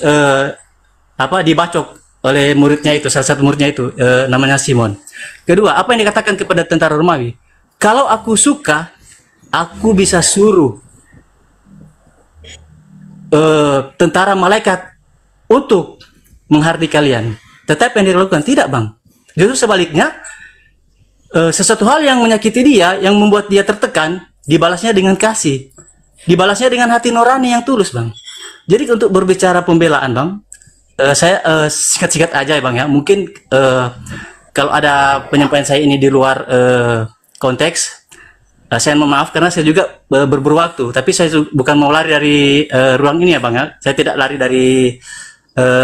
dibacok oleh muridnya itu, salah satu muridnya itu namanya Simon. Kedua, apa yang dikatakan kepada tentara Romawi? Kalau aku suka, aku bisa suruh tentara malaikat untuk menghardik kalian. Tetapi yang dilakukan tidak, Bang. Justru sebaliknya, sesuatu hal yang menyakiti dia, yang membuat dia tertekan, dibalasnya dengan kasih, dibalasnya dengan hati nurani yang tulus, Bang. Jadi untuk berbicara pembelaan, Bang, saya singkat-singkat aja ya, Bang ya. Mungkin kalau ada penyampaian saya ini di luar konteks, saya mohon maaf karena saya juga berburu waktu. Tapi saya bukan mau lari dari ruang ini ya, Bang ya. Saya tidak lari dari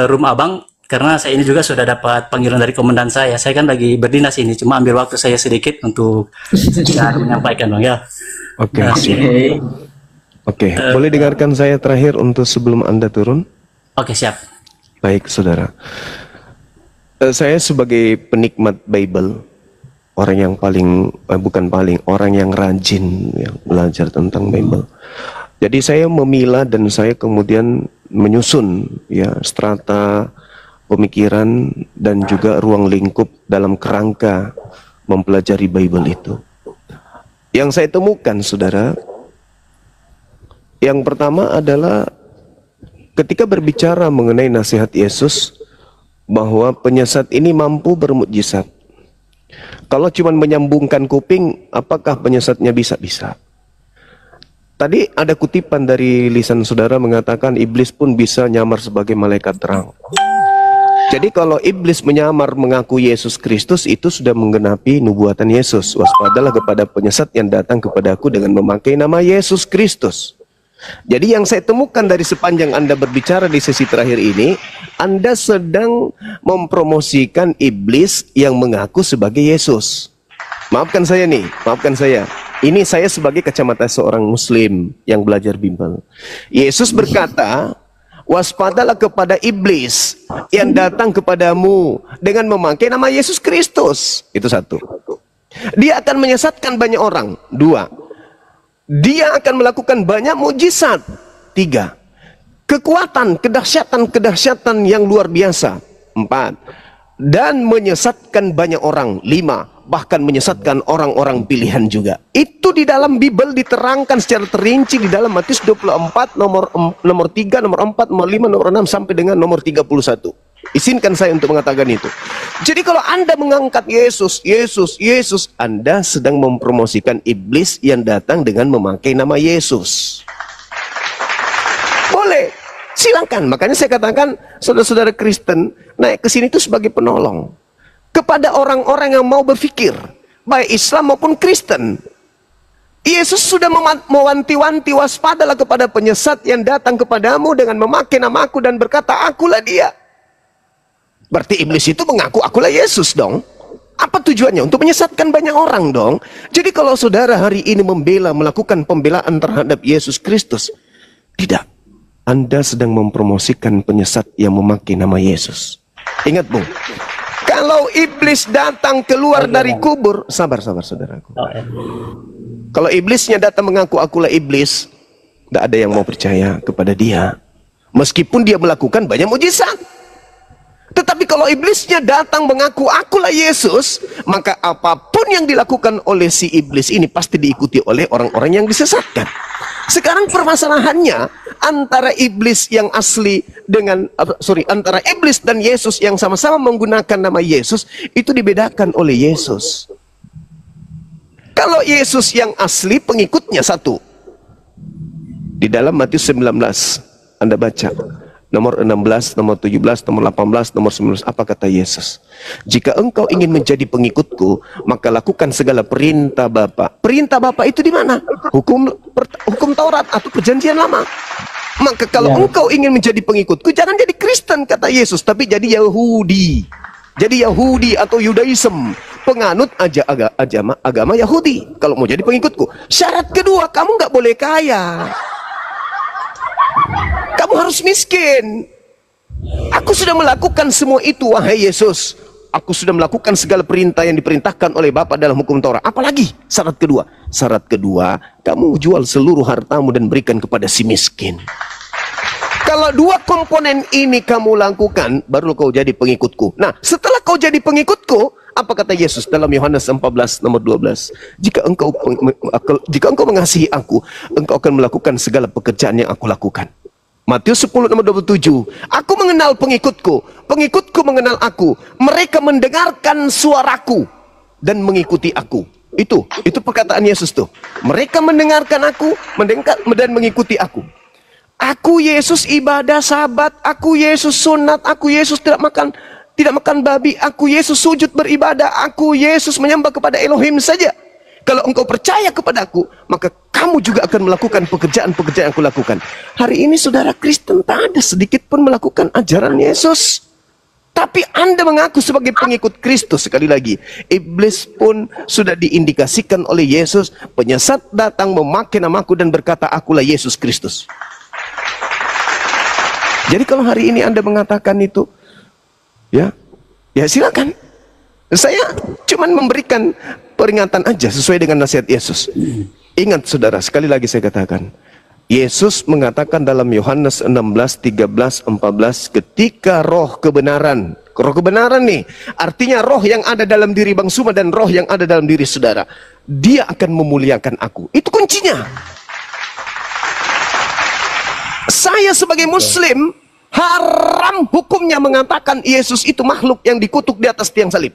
rumah Abang karena saya ini juga sudah dapat panggilan dari komandan saya. Saya kan lagi berdinas ini, cuma ambil waktu saya sedikit untuk menyampaikan, Bang ya. Oke. Oke, boleh dengarkan saya terakhir untuk sebelum Anda turun? Oke, siap. Baik, saudara. Saya sebagai penikmat Bible, orang yang orang yang rajin yang belajar tentang Bible. Jadi saya memilah dan saya kemudian menyusun ya strata pemikiran dan juga ruang lingkup dalam kerangka mempelajari Bible itu. Yang saya temukan, saudara, yang pertama adalah ketika berbicara mengenai nasihat Yesus, bahwa penyesat ini mampu bermukjizat. Kalau cuma menyambungkan kuping, apakah penyesatnya bisa? Tadi ada kutipan dari lisan saudara mengatakan iblis pun bisa nyamar sebagai malaikat terang. Jadi kalau iblis menyamar mengaku Yesus Kristus, itu sudah menggenapi nubuatan Yesus. Waspadalah kepada penyesat yang datang kepadaku dengan memakai nama Yesus Kristus. Jadi yang saya temukan dari sepanjang Anda berbicara di sesi terakhir ini, Anda sedang mempromosikan iblis yang mengaku sebagai Yesus. Maafkan saya nih, maafkan saya. Ini saya sebagai kacamata seorang muslim yang belajar bimbel. Yesus berkata, waspadalah kepada iblis yang datang kepadamu dengan memakai nama Yesus Kristus. Itu satu. Dia akan menyesatkan banyak orang. Dua, dia akan melakukan banyak mukjizat. Tiga, kekuatan, kedahsyatan yang luar biasa. Empat, dan menyesatkan banyak orang. Lima, bahkan menyesatkan orang-orang pilihan juga. Itu di dalam Bible diterangkan secara terinci di dalam Matius 24 nomor 3, nomor 4, nomor 5, nomor 6 sampai dengan nomor 31. Izinkan saya untuk mengatakan itu. Jadi kalau Anda mengangkat Yesus, Anda sedang mempromosikan iblis yang datang dengan memakai nama Yesus. Boleh, silakan. Makanya saya katakan, saudara-saudara Kristen naik ke sini itu sebagai penolong kepada orang-orang yang mau berpikir, baik Islam maupun Kristen. Yesus sudah mewanti-wanti, waspadalah kepada penyesat yang datang kepadamu dengan memakai namaku dan berkata, akulah dia. Berarti iblis itu mengaku akulah Yesus dong. Apa tujuannya? Untuk menyesatkan banyak orang dong. Jadi kalau saudara hari ini melakukan pembelaan terhadap Yesus Kristus, tidak. Anda sedang mempromosikan penyesat yang memakai nama Yesus. Ingat Bung, kalau iblis datang keluar dari kubur, sabar saudaraku. Kalau iblisnya datang mengaku akulah iblis, tidak ada yang mau percaya kepada dia. Meskipun dia melakukan banyak mujizat. Tetapi kalau iblisnya datang mengaku akulah Yesus, maka apapun yang dilakukan oleh si iblis ini pasti diikuti oleh orang-orang yang disesatkan. Sekarang permasalahannya antara iblis yang asli dengan antara iblis dan Yesus yang sama-sama menggunakan nama Yesus itu dibedakan oleh Yesus. Kalau Yesus yang asli pengikutnya satu. Di dalam Matius 19 Anda baca nomor 16, nomor 17, nomor 18, nomor 19, apa kata Yesus? Jika engkau ingin menjadi pengikutku, maka lakukan segala perintah Bapa. Perintah Bapa itu di mana? Hukum Taurat atau perjanjian lama. Maka kalau engkau ingin menjadi pengikutku, jangan jadi Kristen kata Yesus, tapi jadi Yahudi. Jadi Yahudi atau Yudaism, penganut agama Yahudi. Kalau mau jadi pengikutku, syarat kedua, kamu nggak boleh kaya. Kamu harus miskin. Aku sudah melakukan semua itu, wahai Yesus. Aku sudah melakukan segala perintah yang diperintahkan oleh Bapa dalam hukum Taurat. Apalagi syarat kedua? Syarat kedua, kamu jual seluruh hartamu dan berikan kepada si miskin. Kalau dua komponen ini kamu lakukan, baru kau jadi pengikutku. Nah, setelah kau jadi pengikutku, apa kata Yesus dalam Yohanes 14 nomor 12? Jika engkau mengasihi aku, engkau akan melakukan segala pekerjaan yang aku lakukan. Matius 10 nomor 27. Aku mengenal pengikutku, pengikutku mengenal aku. Mereka mendengarkan suaraku dan mengikuti aku. Itu perkataan Yesus tuh. Mereka mendengarkan aku, dan mengikuti aku. Aku Yesus ibadah sabat, aku Yesus sunat, aku Yesus tidak makan babi, aku Yesus sujud beribadah, aku Yesus menyembah kepada Elohim saja. Kalau engkau percaya kepadaku, maka kamu juga akan melakukan pekerjaan-pekerjaan yang aku lakukan. Hari ini saudara Kristen tak ada sedikit pun melakukan ajaran Yesus. Tapi Anda mengaku sebagai pengikut Kristus. Sekali lagi, iblis pun sudah diindikasikan oleh Yesus. Penyesat datang memakai namaku dan berkata, akulah Yesus Kristus. Jadi kalau hari ini Anda mengatakan itu, ya silakan. Saya cuma memberikan peringatan aja sesuai dengan nasihat Yesus. Ingat saudara, sekali lagi saya katakan, Yesus mengatakan dalam Yohanes 16, 13, 14, ketika roh kebenaran nih, artinya roh yang ada dalam diri Bang Suma dan roh yang ada dalam diri saudara, dia akan memuliakan aku. Itu kuncinya. Saya sebagai muslim Haram hukumnya mengatakan Yesus itu makhluk yang dikutuk di atas tiang salib.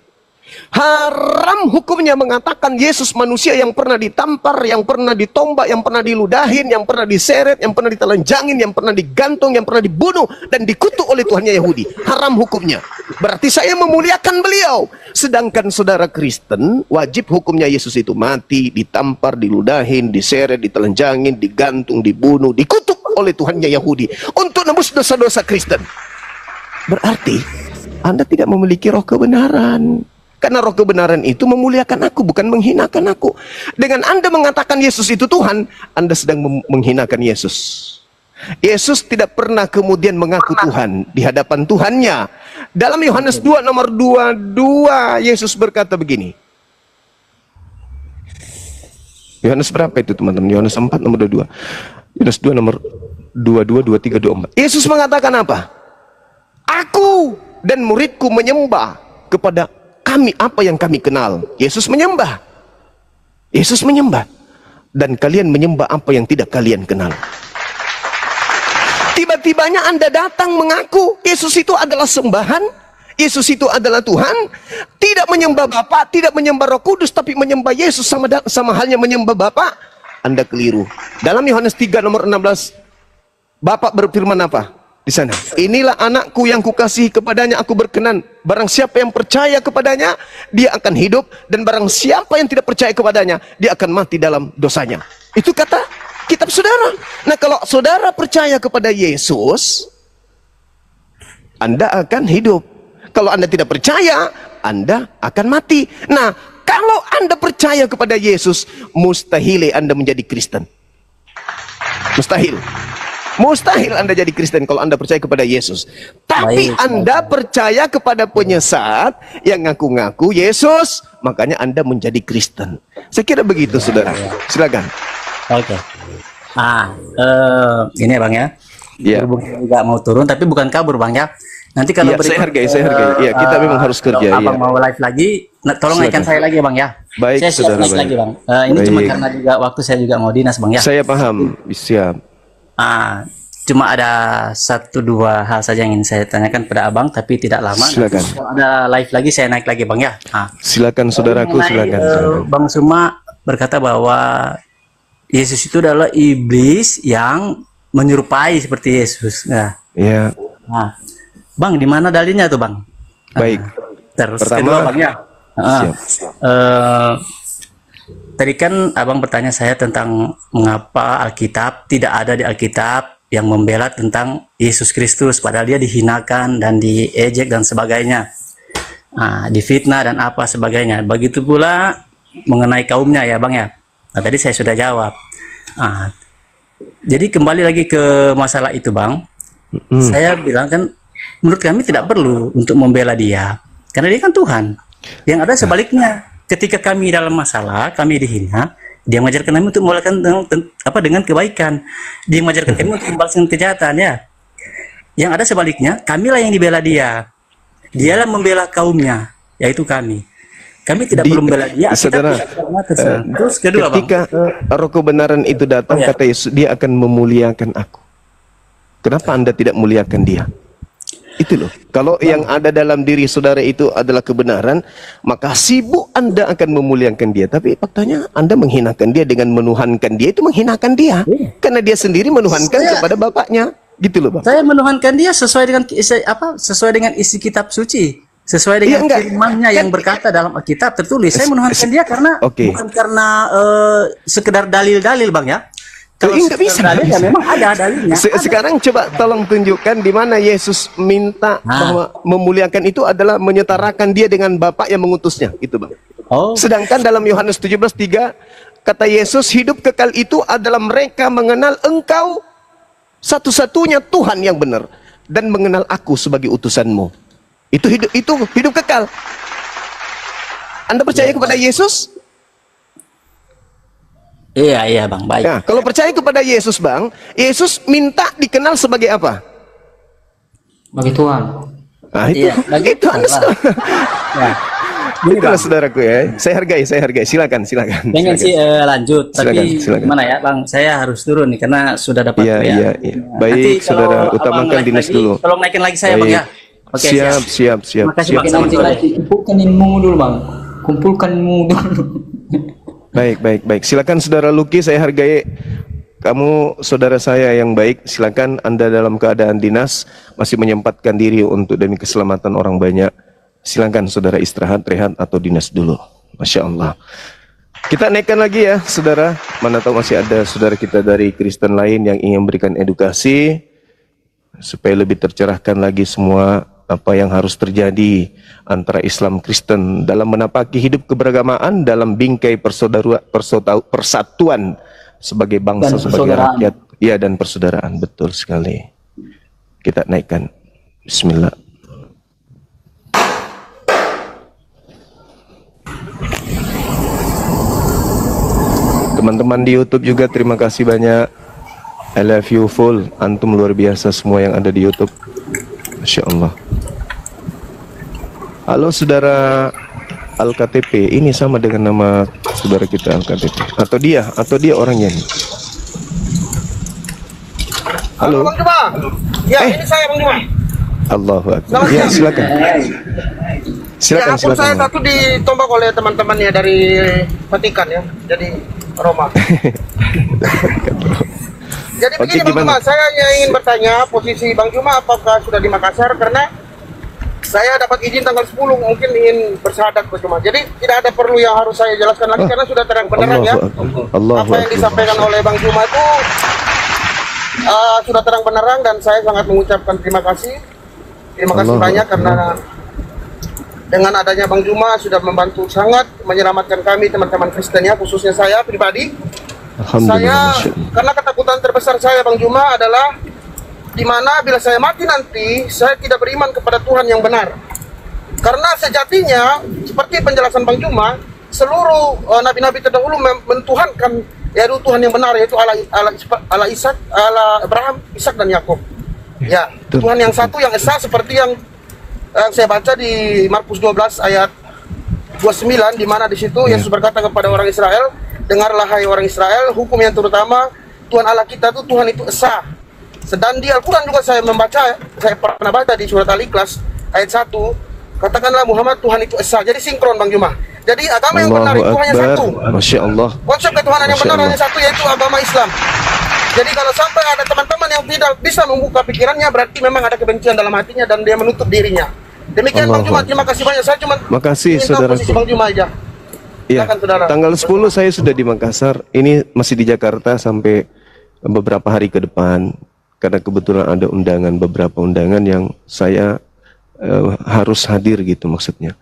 Haram hukumnya mengatakan Yesus manusia yang pernah ditampar, yang pernah ditombak, yang pernah diludahin, yang pernah diseret, yang pernah ditelanjangin, yang pernah digantung, yang pernah dibunuh dan dikutuk oleh Tuhannya Yahudi. Haram hukumnya. Berarti saya memuliakan beliau. Sedangkan saudara Kristen wajib hukumnya Yesus itu mati, ditampar, diludahin, diseret, ditelanjangin, digantung, dibunuh, dikutuk oleh Tuhannya Yahudi untuk nebus dosa-dosa Kristen. Berarti Anda tidak memiliki roh kebenaran. Karena roh kebenaran itu memuliakan aku, bukan menghinakan aku. Dengan Anda mengatakan Yesus itu Tuhan, Anda sedang menghinakan Yesus. Yesus tidak pernah kemudian mengaku Tuhan di hadapan Tuhannya. Dalam Yohanes 2 nomor 22, Yesus berkata begini. Yohanes berapa itu teman-teman? Yohanes 4 nomor 22. Yohanes 2 nomor 22, 23, 24. Yesus mengatakan apa? Aku dan muridku menyembah kepada kami apa yang kami kenal. Yesus menyembah. Yesus menyembah. Dan kalian menyembah apa yang tidak kalian kenal. Tiba-tibanya Anda datang mengaku Yesus itu adalah sembahan, Yesus itu adalah Tuhan, tidak menyembah Bapa, tidak menyembah Roh Kudus, tapi menyembah Yesus sama halnya menyembah Bapa. Anda keliru. Dalam Yohanes 3 nomor 16, Bapa berfirman apa? Di sana, inilah anakku yang kukasihi, kepadanya aku berkenan. Barang siapa yang percaya kepadanya, dia akan hidup. Dan barang siapa yang tidak percaya kepadanya, dia akan mati dalam dosanya. Itu kata kitab saudara. Nah, kalau saudara percaya kepada Yesus, Anda akan hidup. Kalau Anda tidak percaya, Anda akan mati. Nah, kalau Anda percaya kepada Yesus, mustahil Anda menjadi Kristen. Mustahil. Mustahil Anda jadi Kristen kalau Anda percaya kepada Yesus. Tapi Anda percaya kepada penyesat yang ngaku-ngaku Yesus, makanya Anda menjadi Kristen. Saya kira begitu, saudara. Silakan. Oke. Ini ya Bang ya. Iya. Juga mau turun, tapi bukan kabur Bang ya. Nanti kalau saya hargai. Iya, kita memang harus kerja. Abang mau live lagi, tolong naikkan saya lagi Bang ya. Baik, saya saudara. Baik. Lagi Bang. Ini cuma karena juga waktu saya juga mau dinas Bang ya. Saya paham. Siap. Cuma ada 1-2 hal saja yang ingin saya tanyakan pada abang, tapi tidak lama. Silakan. Kalau ada live lagi saya naik lagi Bang ya. Silakan saudaraku, silakan. Bang Suma berkata bahwa Yesus itu adalah iblis yang menyerupai seperti Yesus. Iya. Bang, di mana dalilnya tuh Bang? Baik. Terus pertama, kedua Bang ya. Tadi kan abang bertanya saya tentang mengapa Alkitab tidak ada di Alkitab yang membela tentang Yesus Kristus, padahal dia dihinakan dan diejek dan sebagainya, difitnah dan apa sebagainya. Begitu pula mengenai kaumnya ya Bang ya. Nah, tadi saya sudah jawab. Jadi kembali lagi ke masalah itu Bang. Saya bilang kan menurut kami tidak perlu untuk membela dia karena dia kan Tuhan. Yang ada sebaliknya. Ketika kami dalam masalah, kami dihina, dia mengajarkan kami untuk melakukan dengan kebaikan. Dia mengajarkan kami untuk membalaskan kejahatan ya. Yang ada sebaliknya, kamilah yang dibela dia. Dialah membela kaumnya, yaitu kami. Kami tidak perlu membela dia. Saudara, terus kedua ketika roh kebenaran itu datang, kata Yesus, dia akan memuliakan aku. Kenapa Anda tidak muliakan dia? Itu loh. Kalau yang ada dalam diri saudara itu adalah kebenaran, maka sibuk Anda akan memuliakan dia. Tapi faktanya Anda menghinakan dia dengan menuhankan dia, itu menghinakan dia. Karena dia sendiri menuhankan kepada Bapaknya. Gitu loh Bang. Saya menuhankan dia sesuai dengan isi kitab suci. Sesuai dengan firman-Nya yang berkata dalam Alkitab tertulis. Saya menuhankan dia karena bukan karena sekedar dalil-dalil Bang ya. Kalau nggak bisa. Ya memang ada dalilnya. Sekarang coba tolong tunjukkan di mana Yesus minta bahwa memuliakan itu adalah menyetarakan dia dengan Bapa yang mengutusnya, gitu Bang. Sedangkan dalam Yohanes 17:3 kata Yesus, hidup kekal itu adalah mereka mengenal Engkau satu-satunya Tuhan yang benar dan mengenal aku sebagai utusanmu. Itu hidup kekal. Anda percaya kepada Yesus? Iya Bang, baik. Nah, kalau percaya kepada Yesus Bang, Yesus minta dikenal sebagai apa? Bagi Tuhan. Nah, itu Anda Itulah saudaraku ya. Saya hargai. Silakan. Pengen sih lanjut, tapi silakan. gimana ya, Bang? Saya harus turun nih karena sudah dapat Iya. Baik, saudara, utamakan dinas dulu. Tolong naikin lagi saya, Bang ya. Oke, siap. Makasih, Bang. Nanti lagi kumpulkan ilmu dulu, Bang. Kumpulkan ilmu dulu. Baik. Silakan saudara Luki, saya hargai kamu saudara saya yang baik. Silakan Anda dalam keadaan dinas masih menyempatkan diri untuk demi keselamatan orang banyak. Silakan saudara istirahat, rehat atau dinas dulu. Masya Allah. Kita naikkan lagi ya saudara. Mana tahu masih ada saudara kita dari Kristen lain yang ingin memberikan edukasi supaya lebih tercerahkan lagi semua apa yang harus terjadi antara Islam Kristen dalam menapaki hidup keberagamaan dalam bingkai persatuan sebagai bangsa, sebagai rakyat, ya, dan persaudaraan. Betul sekali. Kita naikkan. Bismillah. Teman-teman di YouTube juga terima kasih banyak. I love you full. Antum luar biasa semua yang ada di YouTube. Masya Allah. Halo saudara Al-KTP, ini sama dengan nama saudara kita Al-KTP atau dia orangnya nih? Halo Bang Juma. Ya, ini saya Bang Juma. Allahu Akbar. Ya, silakan. Ya, akun saya satu ditombak oleh teman-temannya dari Vatikan ya. Jadi Roma. Jadi begini Bang Juma, saya ingin bertanya posisi Bang Juma apakah sudah di Makassar, karena saya dapat izin tanggal 10, mungkin ingin bersahadat Bang Juma. Jadi tidak ada perlu yang harus saya jelaskan lagi karena sudah terang benderang ya. Apa yang disampaikan oleh Bang Juma itu sudah terang benderang dan saya sangat mengucapkan terima kasih. Terima kasih banyak karena dengan adanya Bang Juma sudah membantu sangat menyelamatkan kami teman-teman Kristen ya, khususnya saya pribadi. Saya karena ketakutan terbesar saya Bang Juma adalah di mana bila saya mati nanti saya tidak beriman kepada Tuhan yang benar. Karena sejatinya seperti penjelasan Bang Juma, seluruh nabi-nabi terdahulu mentuhankan yaitu Tuhan yang benar, yaitu Allah Ishak, Allah Abraham, Ishak dan Yakub. Ya, Tuhan yang satu yang esa seperti yang saya baca di Markus 12 ayat 29, di mana di situ Yesus berkata kepada orang Israel, dengarlah hai orang Israel, hukum yang terutama Tuhan Allah kita itu Tuhan itu esa. Sedang di Al-Quran juga saya pernah baca di surat Al-Ikhlas ayat 1, katakanlah Muhammad Tuhan itu esa. Jadi sinkron Bang Juma. Jadi agama yang benar itu hanya satu. Masya Allah. Konsep ketuhanan yang benar hanya satu, yaitu agama Islam. Jadi kalau sampai ada teman-teman yang tidak bisa membuka pikirannya, berarti memang ada kebencian dalam hatinya dan dia menutup dirinya. Demikian Bang Juma, terima kasih banyak. Saya cuma makasih saudara Bang Juma aja. Iya, tanggal 10 saya sudah di Makassar. Ini masih di Jakarta sampai beberapa hari ke depan. Karena kebetulan ada beberapa undangan yang saya harus hadir gitu maksudnya.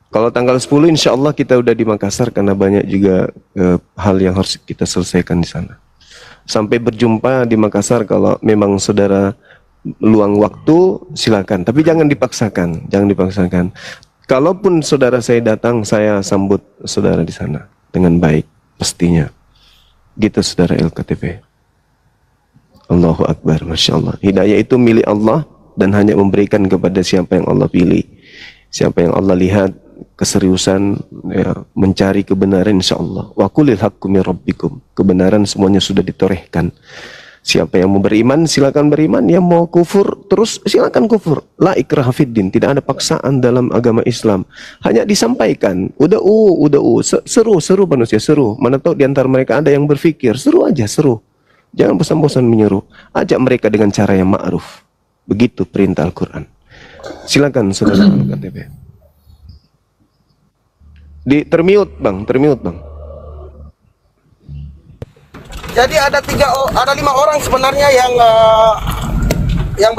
Kalau tanggal 10 insya Allah kita udah di Makassar karena banyak juga hal yang harus kita selesaikan di sana. Sampai berjumpa di Makassar kalau memang saudara luang waktu silakan. Tapi jangan dipaksakan, Kalaupun saudara saya datang, saya sambut saudara di sana dengan baik pastinya. Gitu saudara LKTP. Allahu Akbar, Masya Allah. Hidayah itu milik Allah dan hanya memberikan kepada siapa yang Allah pilih. Siapa yang Allah lihat keseriusan ya, mencari kebenaran, insya Allah. Wa qulil haqqu min rabbikum. Kebenaran semuanya sudah ditorehkan. Siapa yang mau beriman silakan beriman, yang mau kufur terus silakan kufur. La ikraha fiddin, tidak ada paksaan dalam agama Islam. Hanya disampaikan, udah seru manusia, seru. Mana tahu di antara mereka ada yang berpikir, seru aja, seru. Jangan bosan-bosan menyuruh. Ajak mereka dengan cara yang ma'ruf. Begitu perintah Al-Quran. Silakan saudara KTP. Di termute bang. Jadi ada 5 orang sebenarnya yang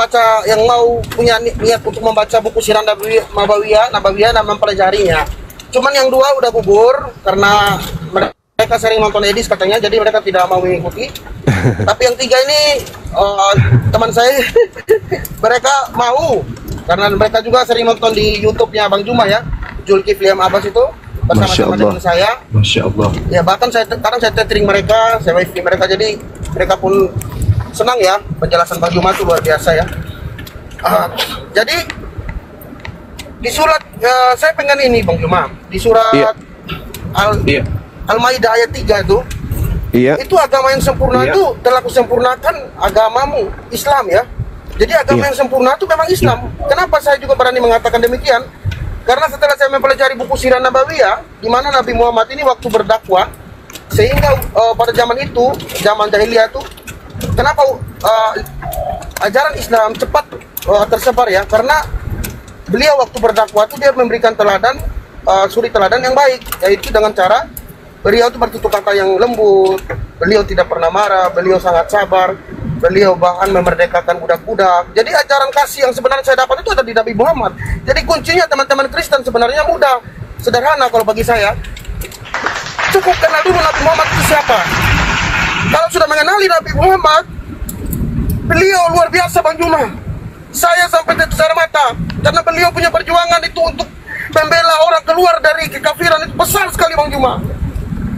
mau punya niat untuk membaca buku Sirah Nabawiyah dan mempelajarinya. Cuman yang 2 udah gugur karena mereka sering nonton Edis katanya, jadi mereka tidak mau mengikuti. Tapi yang 3 ini teman saya, mereka mau karena mereka juga sering nonton di YouTube-nya Bang Juma ya, Zulkifli Abbas itu bersama teman saya. Masya Allah. Ya bahkan kadang saya tethering mereka, saya wifi mereka, jadi mereka pun senang ya penjelasan Bang Juma itu luar biasa ya. Jadi Di surat saya pengen ini Bang Juma, di surat Al-Maidah ayat 3 itu. Itu agama yang sempurna itu telah kusempurnakan agamamu, Islam ya. Jadi agama yang sempurna itu memang Islam. Kenapa saya juga berani mengatakan demikian? Karena setelah saya mempelajari buku Sirah Nabawiyah, di mana Nabi Muhammad ini waktu berdakwah, sehingga pada zaman itu, zaman jahiliyah itu, kenapa ajaran Islam cepat tersebar ya? Karena beliau waktu berdakwah itu dia memberikan teladan, suri teladan yang baik, yaitu dengan cara beliau itu bertutur kata yang lembut, beliau tidak pernah marah, beliau sangat sabar, beliau bahkan memerdekakan budak-budak. Jadi ajaran kasih yang sebenarnya saya dapat itu ada di Nabi Muhammad. Jadi kuncinya teman-teman Kristen sebenarnya mudah, sederhana kalau bagi saya. Cukup kenal dulu Nabi Muhammad itu siapa. Kalau sudah mengenali Nabi Muhammad, beliau luar biasa Bang Juma. Saya sampai tetes air mata karena beliau punya perjuangan itu untuk membela orang keluar dari kekafiran itu besar sekali Bang Juma.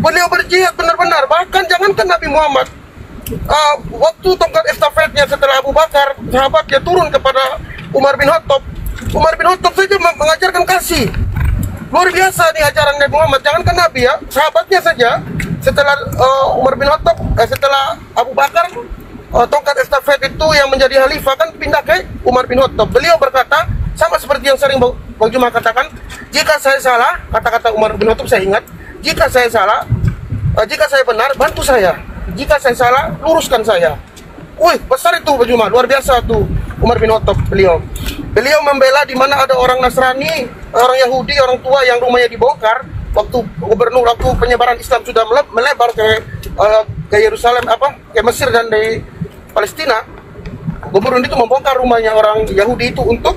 Beliau berjihad benar-benar. Bahkan jangankan Nabi Muhammad, waktu tongkat estafetnya setelah Abu Bakar, sahabatnya turun kepada Umar bin Khattab. Umar bin Khattab saja mengajarkan kasih. Luar biasa nih ajaran Nabi Muhammad. Jangankan Nabi ya, sahabatnya saja. Setelah Umar bin Khattab, setelah Abu Bakar, tongkat estafet itu yang menjadi khalifah kan pindah ke Umar bin Khattab. Beliau berkata, sama seperti yang sering Bang Juma katakan, jika saya salah, kata-kata Umar bin Khattab saya ingat, jika saya salah, jika saya benar, bantu saya. Jika saya salah, luruskan saya. Wih, besar itu Bang Juma, luar biasa tuh Umar bin Khattab beliau. Beliau membela di mana ada orang Nasrani, orang Yahudi, orang tua yang rumahnya dibongkar. Waktu gubernur, waktu penyebaran Islam sudah melebar ke Yerusalem, ke Mesir dan di Palestina. Gubernur itu membongkar rumahnya orang Yahudi itu untuk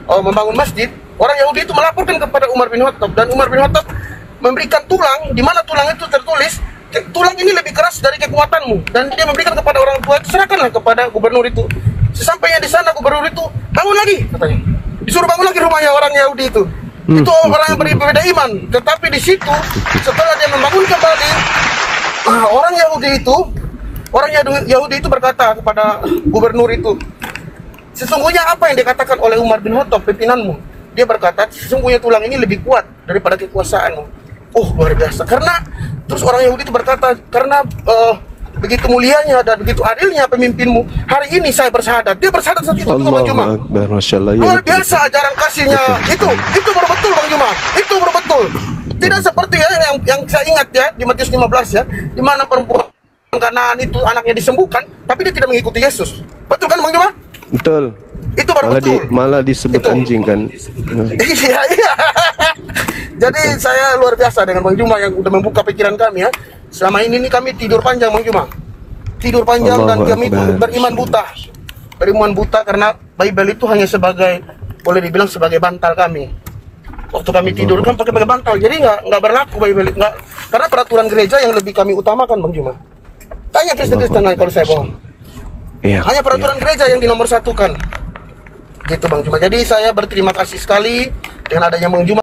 membangun masjid. Orang Yahudi itu melaporkan kepada Umar bin Khattab dan Umar bin Khattab memberikan tulang, di mana tulang itu tertulis, tulang ini lebih keras dari kekuatanmu, dan dia memberikan kepada orang tua, serahkanlah kepada gubernur itu. Sesampainya di sana gubernur itu bangun lagi, katanya, disuruh bangun lagi rumahnya orang Yahudi itu. Itu orang yang berbeda iman, tetapi di situ setelah dia membangun kembali, orang Yahudi itu berkata kepada gubernur itu, sesungguhnya apa yang dikatakan oleh Umar bin Khattab pimpinanmu? Dia berkata, sesungguhnya tulang ini lebih kuat daripada kekuasaanmu. Oh, luar biasa. Karena terus orang Yahudi itu berkata, karena begitu mulianya dan begitu adilnya pemimpinmu, hari ini saya bersahadat. Dia bersahadat saat itu Bang Juma. Luar biasa ajaran kasihnya. Itu baru betul Bang Juma. Itu baru betul. Tidak seperti ya yang saya ingat ya di Matius 15 ya, di mana perempuan Kanaan itu anaknya disembuhkan, tapi dia tidak mengikuti Yesus. Betul kan Bang Juma? Betul. Itu baru betul. Malah disebut itu anjing kan. Iya. Jadi saya luar biasa dengan Bang Juma yang udah membuka pikiran kami ya. Selama ini kami tidur panjang Bang Juma. Tidur panjang dan kami beriman buta. Beriman buta karena Bible itu hanya sebagai, boleh dibilang sebagai bantal kami. Waktu kami tidur kan pakai bantal. Jadi nggak berlaku Bible, nggak, karena peraturan gereja yang lebih kami utamakan Bang Juma. Tanya Kristen-Kristen lain kalau saya bohong. Iya, hanya peraturan gereja yang dinomorsatukan. Gitu Bang Juma. Jadi saya berterima kasih sekali dengan adanya Bang Juma.